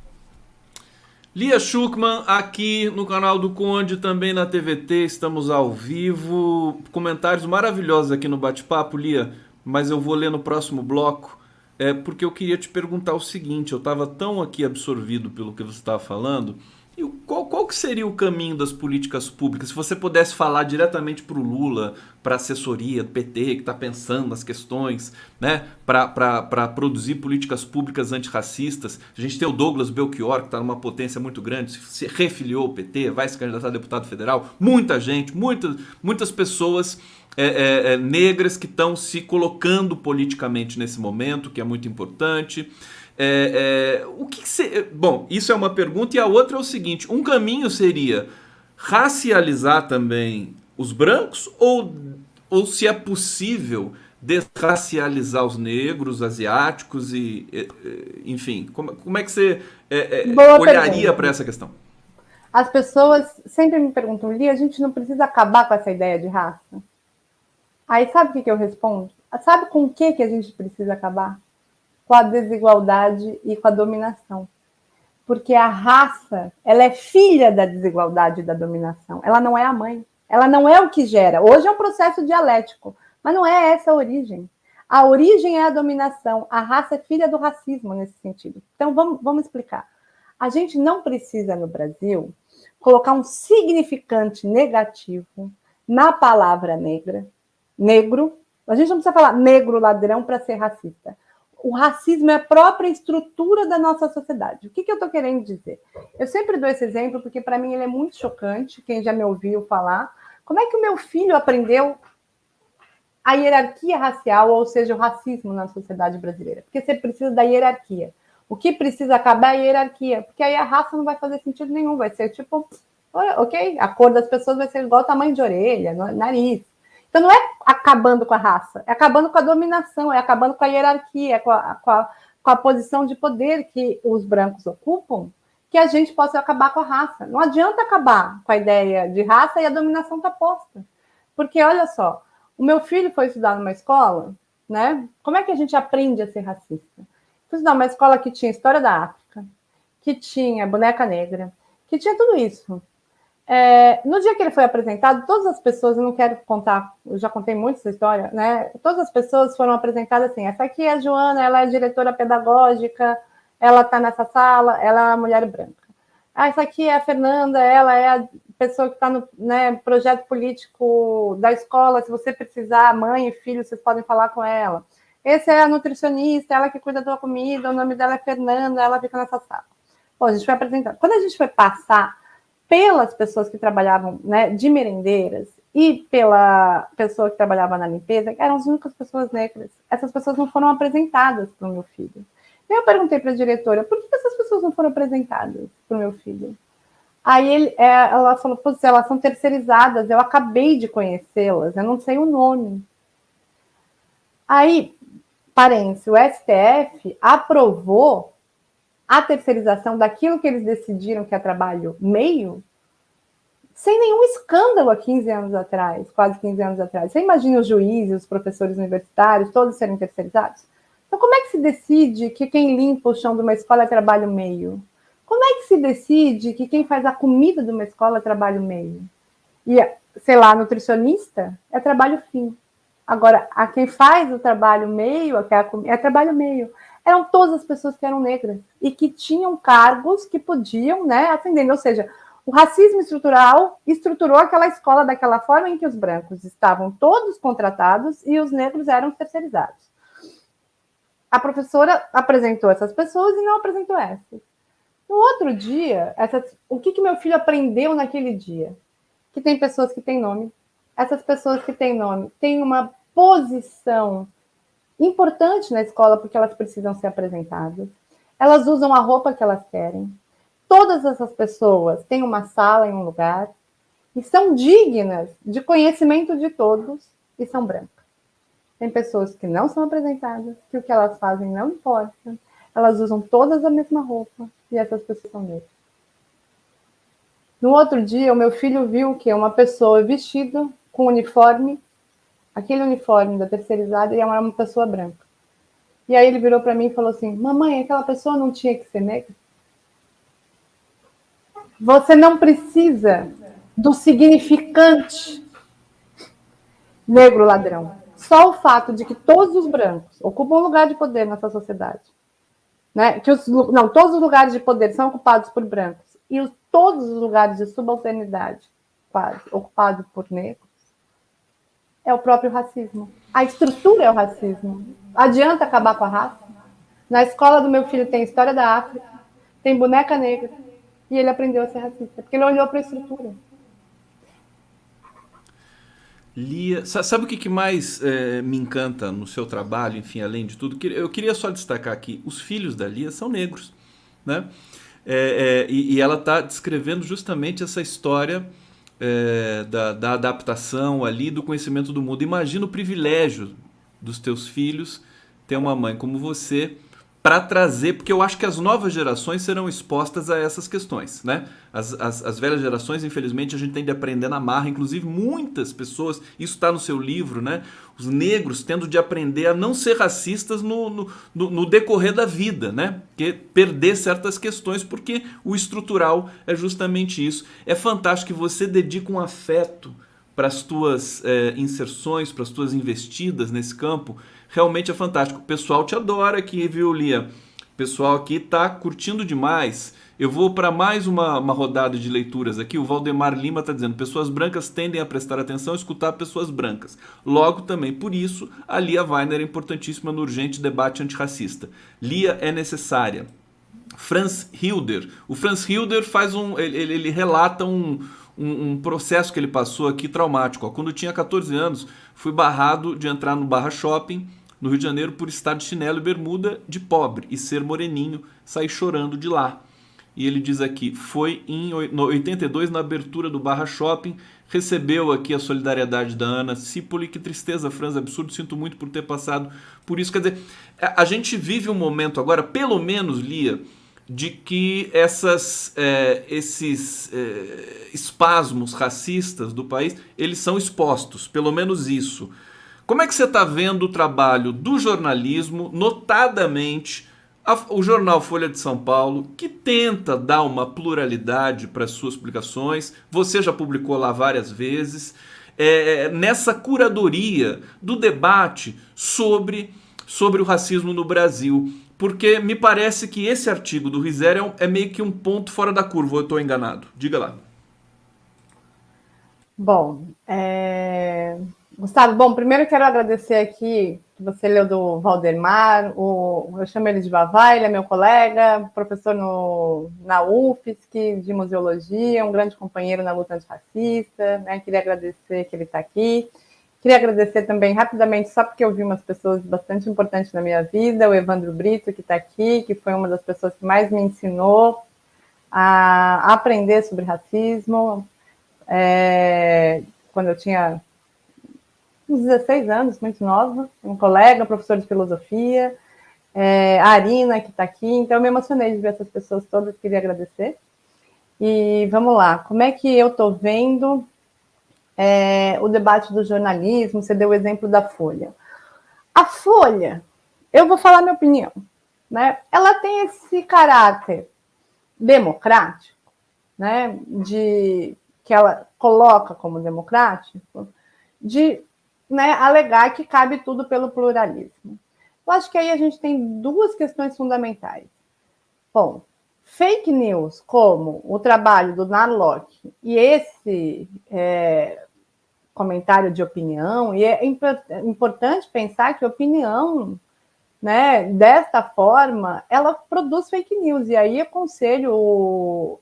Lia Schuckmann, aqui no canal do Conde, também na TVT, estamos ao vivo. Comentários maravilhosos aqui no bate-papo, Lia, mas eu vou ler no próximo bloco, porque eu queria te perguntar o seguinte, eu estava tão aqui absorvido pelo que você estava falando, e qual que seria o caminho das políticas públicas? Se você pudesse falar diretamente para o Lula, para a assessoria do PT, que está pensando nas questões, né, para produzir políticas públicas antirracistas. A gente tem o Douglas Belchior, que está numa potência muito grande, se refiliou ao PT, vai se candidatar a deputado federal. Muita gente, muitas pessoas negras que estão se colocando politicamente nesse momento, que é muito importante. Bom, isso é uma pergunta, e a outra é o seguinte: um caminho seria racializar também os brancos, ou se é possível desracializar os negros, asiáticos enfim, como é que você olharia para essa questão? As pessoas sempre me perguntam, Lia, a gente não precisa acabar com essa ideia de raça? Aí sabe o que eu respondo? Sabe com o que a gente precisa acabar? Com a desigualdade e com a dominação. Porque a raça, ela é filha da desigualdade e da dominação. Ela não é a mãe. Ela não é o que gera. Hoje é um processo dialético, mas não é essa a origem. A origem é a dominação. A raça é filha do racismo nesse sentido. Então, vamos explicar. A gente não precisa, no Brasil, colocar um significante negativo na palavra negro. A gente não precisa falar negro ladrão para ser racista. O racismo é a própria estrutura da nossa sociedade. O que eu estou querendo dizer? Eu sempre dou esse exemplo porque, para mim, ele é muito chocante, quem já me ouviu falar. Como é que o meu filho aprendeu a hierarquia racial, ou seja, o racismo na sociedade brasileira? Porque você precisa da hierarquia. O que precisa acabar é a hierarquia, porque aí a raça não vai fazer sentido nenhum, vai ser tipo, ok, a cor das pessoas vai ser igual ao tamanho de orelha, nariz. Então, não é acabando com a raça, é acabando com a dominação, é acabando com a hierarquia, com a posição de poder que os brancos ocupam, que a gente possa acabar com a raça. Não adianta acabar com a ideia de raça e a dominação está posta. Porque, olha só, o meu filho foi estudar numa escola, né? Como é que a gente aprende a ser racista? Foi estudar numa escola que tinha história da África, que tinha boneca negra, que tinha tudo isso. No dia que ele foi apresentado, todas as pessoas, eu não quero contar, eu já contei muito essa história, né? Todas as pessoas foram apresentadas assim, essa aqui é a Joana, ela é diretora pedagógica, ela está nessa sala, ela é uma mulher branca. Essa aqui é a Fernanda, ela é a pessoa que está no, né, projeto político da escola, se você precisar, mãe e filho, vocês podem falar com ela. Essa é a nutricionista, ela que cuida da comida, o nome dela é Fernanda, ela fica nessa sala. Bom, a gente foi apresentar. Quando a gente foi passar pelas pessoas que trabalhavam, né, de merendeiras e pela pessoa que trabalhava na limpeza, eram as únicas pessoas negras. Essas pessoas não foram apresentadas para o meu filho. Eu perguntei para a diretora, por que essas pessoas não foram apresentadas para o meu filho? Aí ela falou, putz, elas são terceirizadas, eu acabei de conhecê-las, eu não sei o nome. Aí, parênteses, o STF aprovou a terceirização daquilo que eles decidiram que é trabalho meio, sem nenhum escândalo há 15 anos atrás, quase 15 anos atrás. Você imagina os juízes, os professores universitários, todos serem terceirizados? Então, como é que se decide que quem limpa o chão de uma escola é trabalho meio? Como é que se decide que quem faz a comida de uma escola é trabalho meio? E, sei lá, nutricionista é trabalho fim. Agora, a quem faz o trabalho meio, é trabalho meio. Eram todas as pessoas que eram negras e que tinham cargos que podiam, né, ascender. Ou seja, o racismo estrutural estruturou aquela escola daquela forma em que os brancos estavam todos contratados e os negros eram terceirizados. A professora apresentou essas pessoas e não apresentou essas. No outro dia, o que meu filho aprendeu naquele dia? Que tem pessoas que têm nome. Essas pessoas que têm nome têm uma posição importante na escola porque elas precisam ser apresentadas. Elas usam a roupa que elas querem. Todas essas pessoas têm uma sala em um lugar e são dignas de conhecimento de todos e são brancas. Tem pessoas que não são apresentadas, que o que elas fazem não importa. Elas usam todas a mesma roupa e essas pessoas são negras. No outro dia, o meu filho viu que uma pessoa vestida com uniforme, aquele uniforme da terceirizada, e era uma pessoa branca. E aí ele virou para mim e falou assim, mamãe, aquela pessoa não tinha que ser negra? Você não precisa do significante negro ladrão. Só o fato de que todos os brancos ocupam um lugar de poder nessa sociedade, né? Todos os lugares de poder são ocupados por brancos e todos os lugares de subalternidade quase ocupados por negros, é o próprio racismo. A estrutura é o racismo. Adianta acabar com a raça? Na escola do meu filho tem história da África, tem boneca negra, e ele aprendeu a ser racista, porque ele olhou para a estrutura. Lia, sabe o que mais me encanta no seu trabalho, enfim, além de tudo? Eu queria só destacar aqui, os filhos da Lia são negros, né? E ela está descrevendo justamente essa história da adaptação ali, do conhecimento do mundo. Imagina o privilégio dos teus filhos ter uma mãe como você para trazer, porque eu acho que as novas gerações serão expostas a essas questões, né? As velhas gerações, infelizmente, a gente tem de aprender na marra, inclusive muitas pessoas, isso está no seu livro, né? Os negros tendo de aprender a não ser racistas no decorrer da vida, né? Porque perder certas questões, porque o estrutural é justamente isso. É fantástico que você dedica um afeto para as tuas inserções, para as tuas investidas nesse campo. Realmente é fantástico. O pessoal te adora aqui, viu, Lia? O pessoal aqui tá curtindo demais. Eu vou para mais uma rodada de leituras aqui. O Valdemar Lima está dizendo: pessoas brancas tendem a prestar atenção e escutar pessoas brancas. Logo, também por isso, a Lia Weiner é importantíssima no urgente debate antirracista. Lia é necessária. Franz Hilder. O Franz Hilder ele relata um processo que ele passou aqui traumático. Ó, quando eu tinha 14 anos, fui barrado de entrar no Barra Shopping, no Rio de Janeiro, por estar de chinelo e bermuda de pobre e ser moreninho, saí chorando de lá. E ele diz aqui, foi em 82, na abertura do Barra Shopping, recebeu aqui a solidariedade da Ana Cipoli. Que tristeza, Franz, absurdo, sinto muito por ter passado por isso. Quer dizer, a gente vive um momento agora, pelo menos, Lia, de que esses espasmos racistas do país, eles são expostos, pelo menos isso. Como é que você está vendo o trabalho do jornalismo, notadamente o jornal Folha de São Paulo, que tenta dar uma pluralidade para as suas publicações? Você já publicou lá várias vezes. Nessa curadoria do debate sobre o racismo no Brasil. Porque me parece que esse artigo do Rizera é meio que um ponto fora da curva, ou eu estou enganado? Diga lá. Bom, Gustavo, bom, primeiro quero agradecer aqui que você leu do Valdemar, eu chamo ele de Vavá, ele é meu colega, professor na UFSC de museologia, um grande companheiro na luta antirracista, né? Queria agradecer que ele está aqui. Queria agradecer também rapidamente, só porque eu vi umas pessoas bastante importantes na minha vida, o Evandro Brito, que está aqui, que foi uma das pessoas que mais me ensinou a aprender sobre racismo, quando eu tinha uns 16 anos, muito nova, um colega, professor de filosofia, a Arina, que está aqui, então eu me emocionei de ver essas pessoas todas, queria agradecer. E vamos lá, como é que eu estou vendo o debate do jornalismo? Você deu o exemplo da Folha. A Folha, eu vou falar minha opinião, né? Ela tem esse caráter democrático, né? Que ela coloca como democrático, de, né, alegar que cabe tudo pelo pluralismo. Eu acho que aí a gente tem duas questões fundamentais. Bom, fake news, como o trabalho do Narlock e esse comentário de opinião, e é importante pensar que opinião, né, desta forma, ela produz fake news, e aí aconselho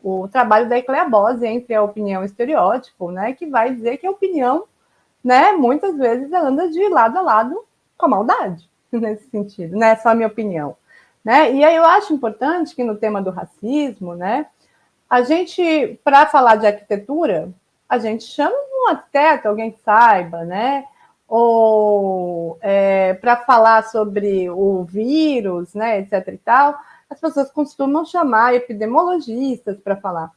o trabalho da Ecléa Bose entre a opinião e o estereótipo, né, que vai dizer que a opinião, né, muitas vezes anda de lado a lado com a maldade, nesse sentido, né, só a minha opinião. Né? E aí eu acho importante que no tema do racismo, né, a gente, para falar de arquitetura, a gente chama um arquiteto, alguém que saiba, né? Ou para falar sobre o vírus, né, etc. e tal, as pessoas costumam chamar epidemiologistas para falar.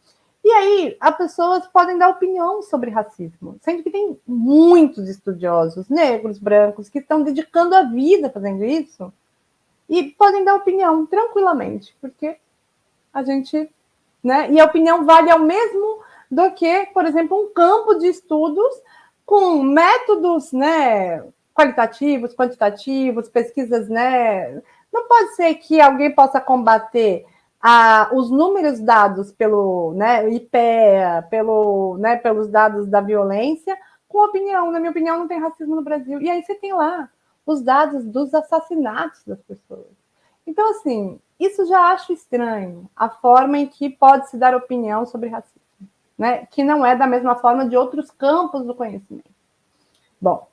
E aí, as pessoas podem dar opinião sobre racismo, sendo que tem muitos estudiosos negros, brancos, que estão dedicando a vida fazendo isso, e podem dar opinião tranquilamente, porque a gente, né? E a opinião vale ao mesmo do que, por exemplo, um campo de estudos com métodos, né, qualitativos, quantitativos, pesquisas, né? Não pode ser que alguém possa combater os números dados pelo, né, IPEA, pelos dados da violência, com opinião. Na minha opinião, não tem racismo no Brasil. E aí você tem lá os dados dos assassinatos das pessoas. Então, assim, isso já acho estranho, a forma em que pode se dar opinião sobre racismo, né? Que não é da mesma forma de outros campos do conhecimento. Bom,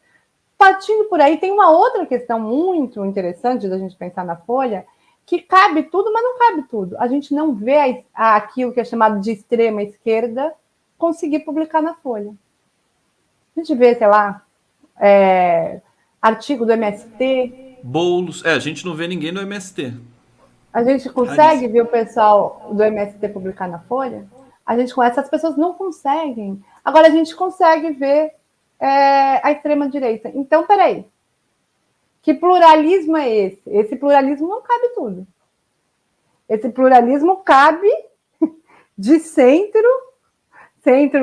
partindo por aí, tem uma outra questão muito interessante da gente pensar na Folha, que cabe tudo, mas não cabe tudo. A gente não vê aquilo que é chamado de extrema esquerda conseguir publicar na Folha. A gente vê, sei lá, artigo do MST. Boulos. A gente não vê ninguém no MST. A gente consegue Raríssimo. ver o pessoal do MST publicar na Folha? A gente com essas pessoas não conseguem. Agora a gente consegue ver a extrema-direita. Então, peraí. Que pluralismo é esse? Esse pluralismo não cabe tudo. Esse pluralismo cabe de centro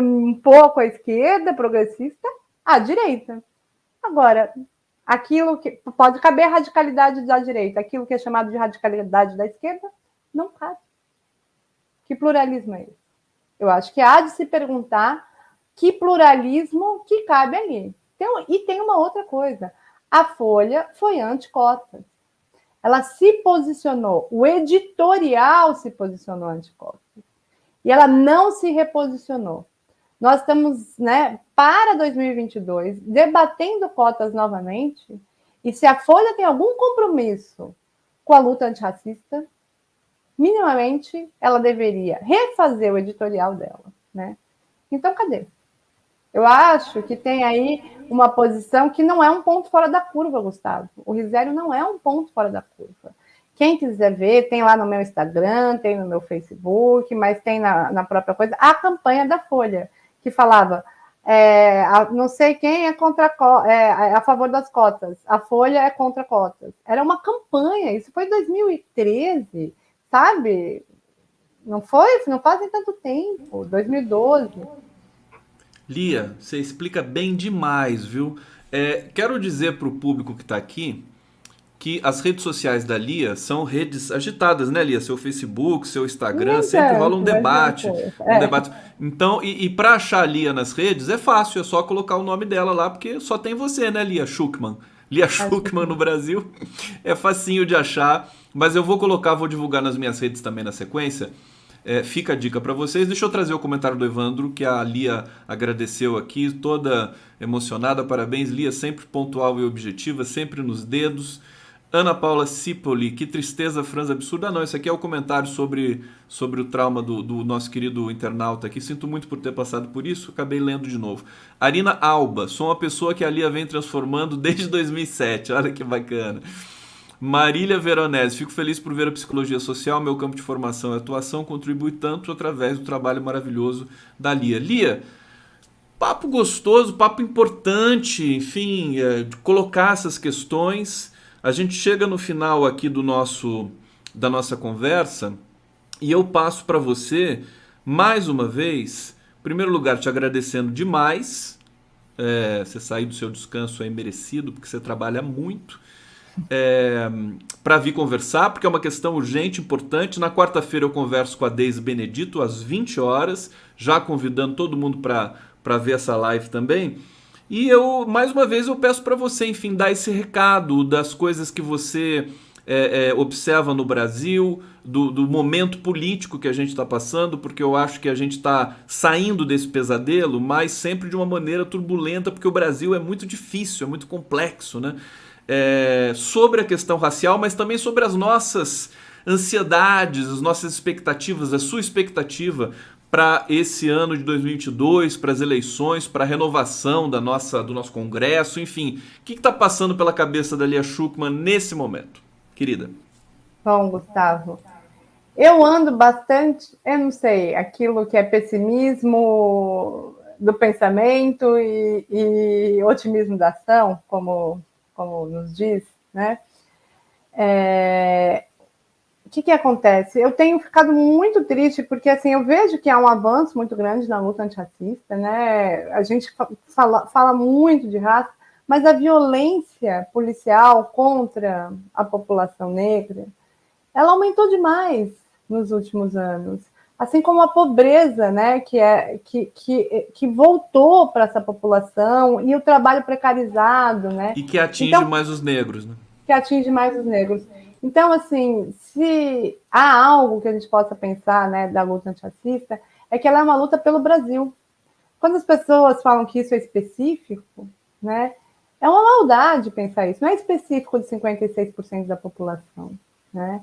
um pouco à esquerda, progressista, à direita. Agora, aquilo que pode caber a radicalidade da direita, aquilo que é chamado de radicalidade da esquerda, não cabe. Que pluralismo é esse? Eu acho que há de se perguntar que pluralismo que cabe ali. E tem uma outra coisa. A Folha foi anti-cotas. Ela se posicionou, o editorial se posicionou anti-cotas. E ela não se reposicionou. Nós estamos, né, para 2022, debatendo cotas novamente, e se a Folha tem algum compromisso com a luta antirracista, minimamente ela deveria refazer o editorial dela, né? Então, cadê? Eu acho que tem aí uma posição que não é um ponto fora da curva, Gustavo. O Risério não é um ponto fora da curva. Quem quiser ver, tem lá no meu Instagram, tem no meu Facebook, mas tem na própria coisa, a campanha da Folha, que falava, não sei quem é contra a favor das cotas, a Folha é contra cotas. Era uma campanha, isso foi em 2013, sabe? Não fazem tanto tempo, 2012. Lia, você explica bem demais, viu? Quero dizer para o público que está aqui que as redes sociais da Lia são redes agitadas, né, Lia? Seu Facebook, seu Instagram, Nem sempre rola tanto, mas nem tanto. um debate. Então, para achar a Lia nas redes é fácil, é só colocar o nome dela lá, porque só tem você, né, Lia Schuckmann? Lia Schuckmann no Brasil é facinho de achar, mas eu vou divulgar nas minhas redes também na sequência. Fica a dica para vocês. Deixa eu trazer o comentário do Evandro, que a Lia agradeceu aqui, toda emocionada. Parabéns, Lia, sempre pontual e objetiva, sempre nos dedos. Ana Paula Cipoli, que tristeza, Franz absurda. Não, esse aqui é o comentário sobre o trauma do nosso querido internauta aqui. Sinto muito por ter passado por isso, acabei lendo de novo. Arina Alba, sou uma pessoa que a Lia vem transformando desde 2007. Olha que bacana. Marília Veronese, fico feliz por ver a psicologia social, meu campo de formação e atuação contribui tanto através do trabalho maravilhoso da Lia. Lia, papo gostoso, papo importante, enfim, de colocar essas questões. A gente chega no final aqui da nossa conversa e eu passo para você, mais uma vez, em primeiro lugar, te agradecendo demais. Você sair do seu descanso aí merecido, porque você trabalha muito. Para vir conversar, porque é uma questão urgente, importante. Na quarta-feira eu converso com a Deise Benedito às 20 horas, já convidando todo mundo para ver essa live também. E eu, mais uma vez, eu peço para você, enfim, dar esse recado das coisas que você observa no Brasil, do momento político que a gente está passando, porque eu acho que a gente está saindo desse pesadelo, mas sempre de uma maneira turbulenta, porque o Brasil é muito difícil, é muito complexo, né? Sobre a questão racial, mas também sobre as nossas ansiedades, as nossas expectativas, a sua expectativa para esse ano de 2022, para as eleições, para a renovação do nosso Congresso, enfim. O que está passando pela cabeça da Lia Schuckmann nesse momento, querida? Bom, Gustavo, eu ando bastante, eu não sei, aquilo que é pessimismo do pensamento e otimismo da ação, como nos diz, né? O que acontece? Eu tenho ficado muito triste porque assim eu vejo que há um avanço muito grande na luta antirracista, né? A gente fala muito de raça, mas a violência policial contra a população negra, ela aumentou demais nos últimos anos. Assim como a pobreza, né, que voltou para essa população, e o trabalho precarizado, né? E que atinge então, mais os negros, né? Que atinge mais os negros. Então, assim, se há algo que a gente possa pensar, né, da luta antirracista, é que ela é uma luta pelo Brasil. Quando as pessoas falam que isso é específico, né, é uma maldade pensar isso. Não é específico de 56% da população, né?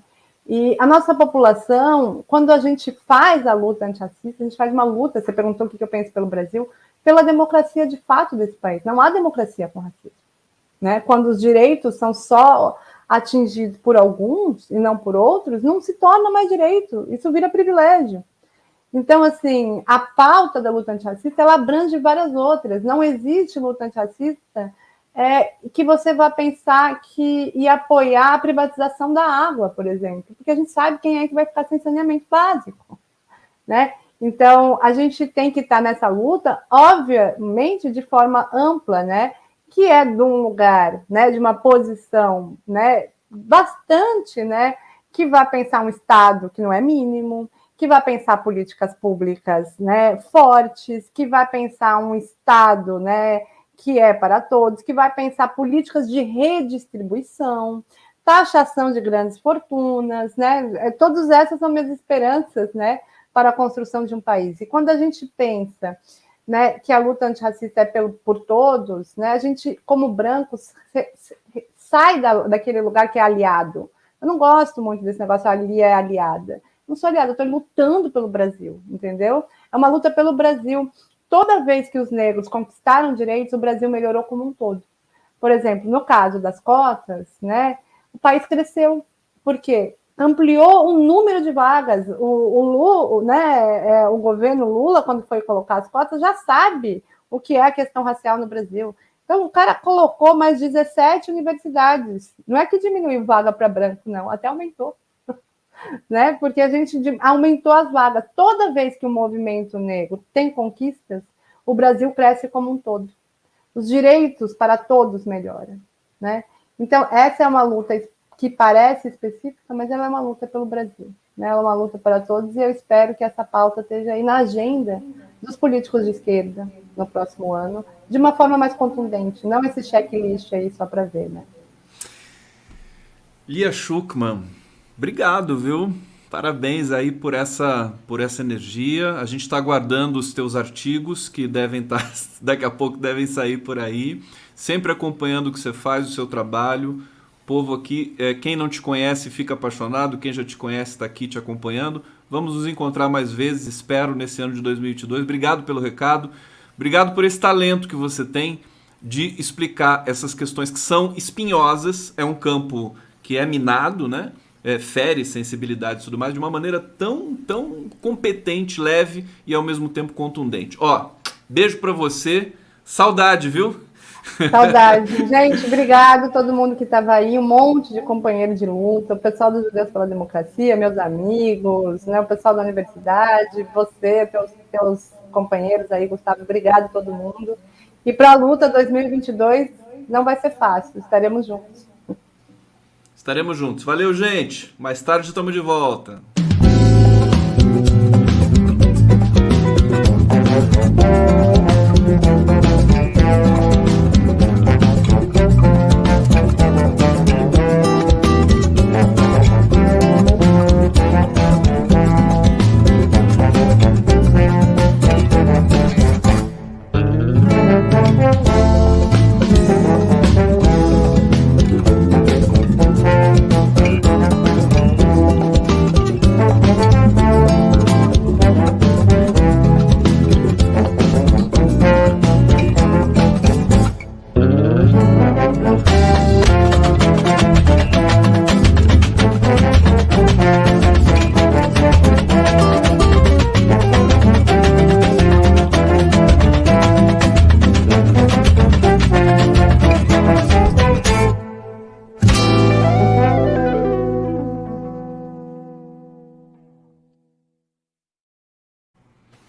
E a nossa população, quando a gente faz a luta antirracista, a gente faz uma luta, você perguntou o que eu penso pelo Brasil, pela democracia de fato desse país. Não há democracia com racismo, né? Quando os direitos são só atingidos por alguns e não por outros, não se torna mais direito, isso vira privilégio. Então, assim, a pauta da luta antirracista, ela abrange várias outras. Não existe luta antirracista que você vá pensar que e apoiar a privatização da água, por exemplo, porque a gente sabe quem é que vai ficar sem saneamento básico, né? Então, a gente tem que estar nessa luta, obviamente, de forma ampla, né? Que é de um lugar, né? De uma posição, né? Bastante, né? Que vai pensar um Estado que não é mínimo, que vai pensar políticas públicas, né? Fortes, que vai pensar um Estado, né? Que é para todos, que vai pensar políticas de redistribuição, taxação de grandes fortunas, né? Todas essas são minhas esperanças, né? Para a construção de um país. E quando a gente pensa, né, que a luta antirracista é por todos, né, a gente, como brancos, sai daquele lugar que é aliado. Eu não gosto muito desse negócio, a Lia é aliada. Não sou aliada, eu estou lutando pelo Brasil, entendeu? É uma luta pelo Brasil. Toda vez que os negros conquistaram direitos, o Brasil melhorou como um todo. Por exemplo, no caso das cotas, né, o país cresceu. Porque ampliou o número de vagas. O governo Lula, quando foi colocar as cotas, já sabe o que é a questão racial no Brasil. Então, o cara colocou mais 17 universidades. Não é que diminuiu vaga para branco, não, até aumentou. Né? Porque a gente aumentou as vagas. Toda vez que o movimento negro tem conquistas, o Brasil cresce como um todo. Os direitos para todos melhoram. Né? Então, essa é uma luta que parece específica, mas ela é uma luta pelo Brasil. Né? Ela é uma luta para todos e eu espero que essa pauta esteja aí na agenda dos políticos de esquerda no próximo ano, de uma forma mais contundente, não esse checklist aí só para ver. Né? Lia Schuckmann, obrigado, viu? Parabéns aí por essa energia. A gente está aguardando os teus artigos que devem estar, daqui a pouco devem sair por aí. Sempre acompanhando o que você faz, o seu trabalho. O povo aqui, quem não te conhece fica apaixonado, quem já te conhece está aqui te acompanhando. Vamos nos encontrar mais vezes, espero, nesse ano de 2022. Obrigado pelo recado. Obrigado por esse talento que você tem de explicar essas questões que são espinhosas. É um campo que é minado, né? Fere sensibilidade e tudo mais, de uma maneira tão competente, leve e ao mesmo tempo contundente. Ó, beijo pra você, saudade, viu? Saudade. Gente, obrigado a todo mundo que estava aí, um monte de companheiro de luta, o pessoal dos Judeus pela Democracia, meus amigos, né, o pessoal da universidade, você, teus companheiros aí, Gustavo, obrigado a todo mundo. E para a luta 2022 não vai ser fácil, estaremos juntos. Estaremos juntos. Valeu, gente. Mais tarde estamos de volta.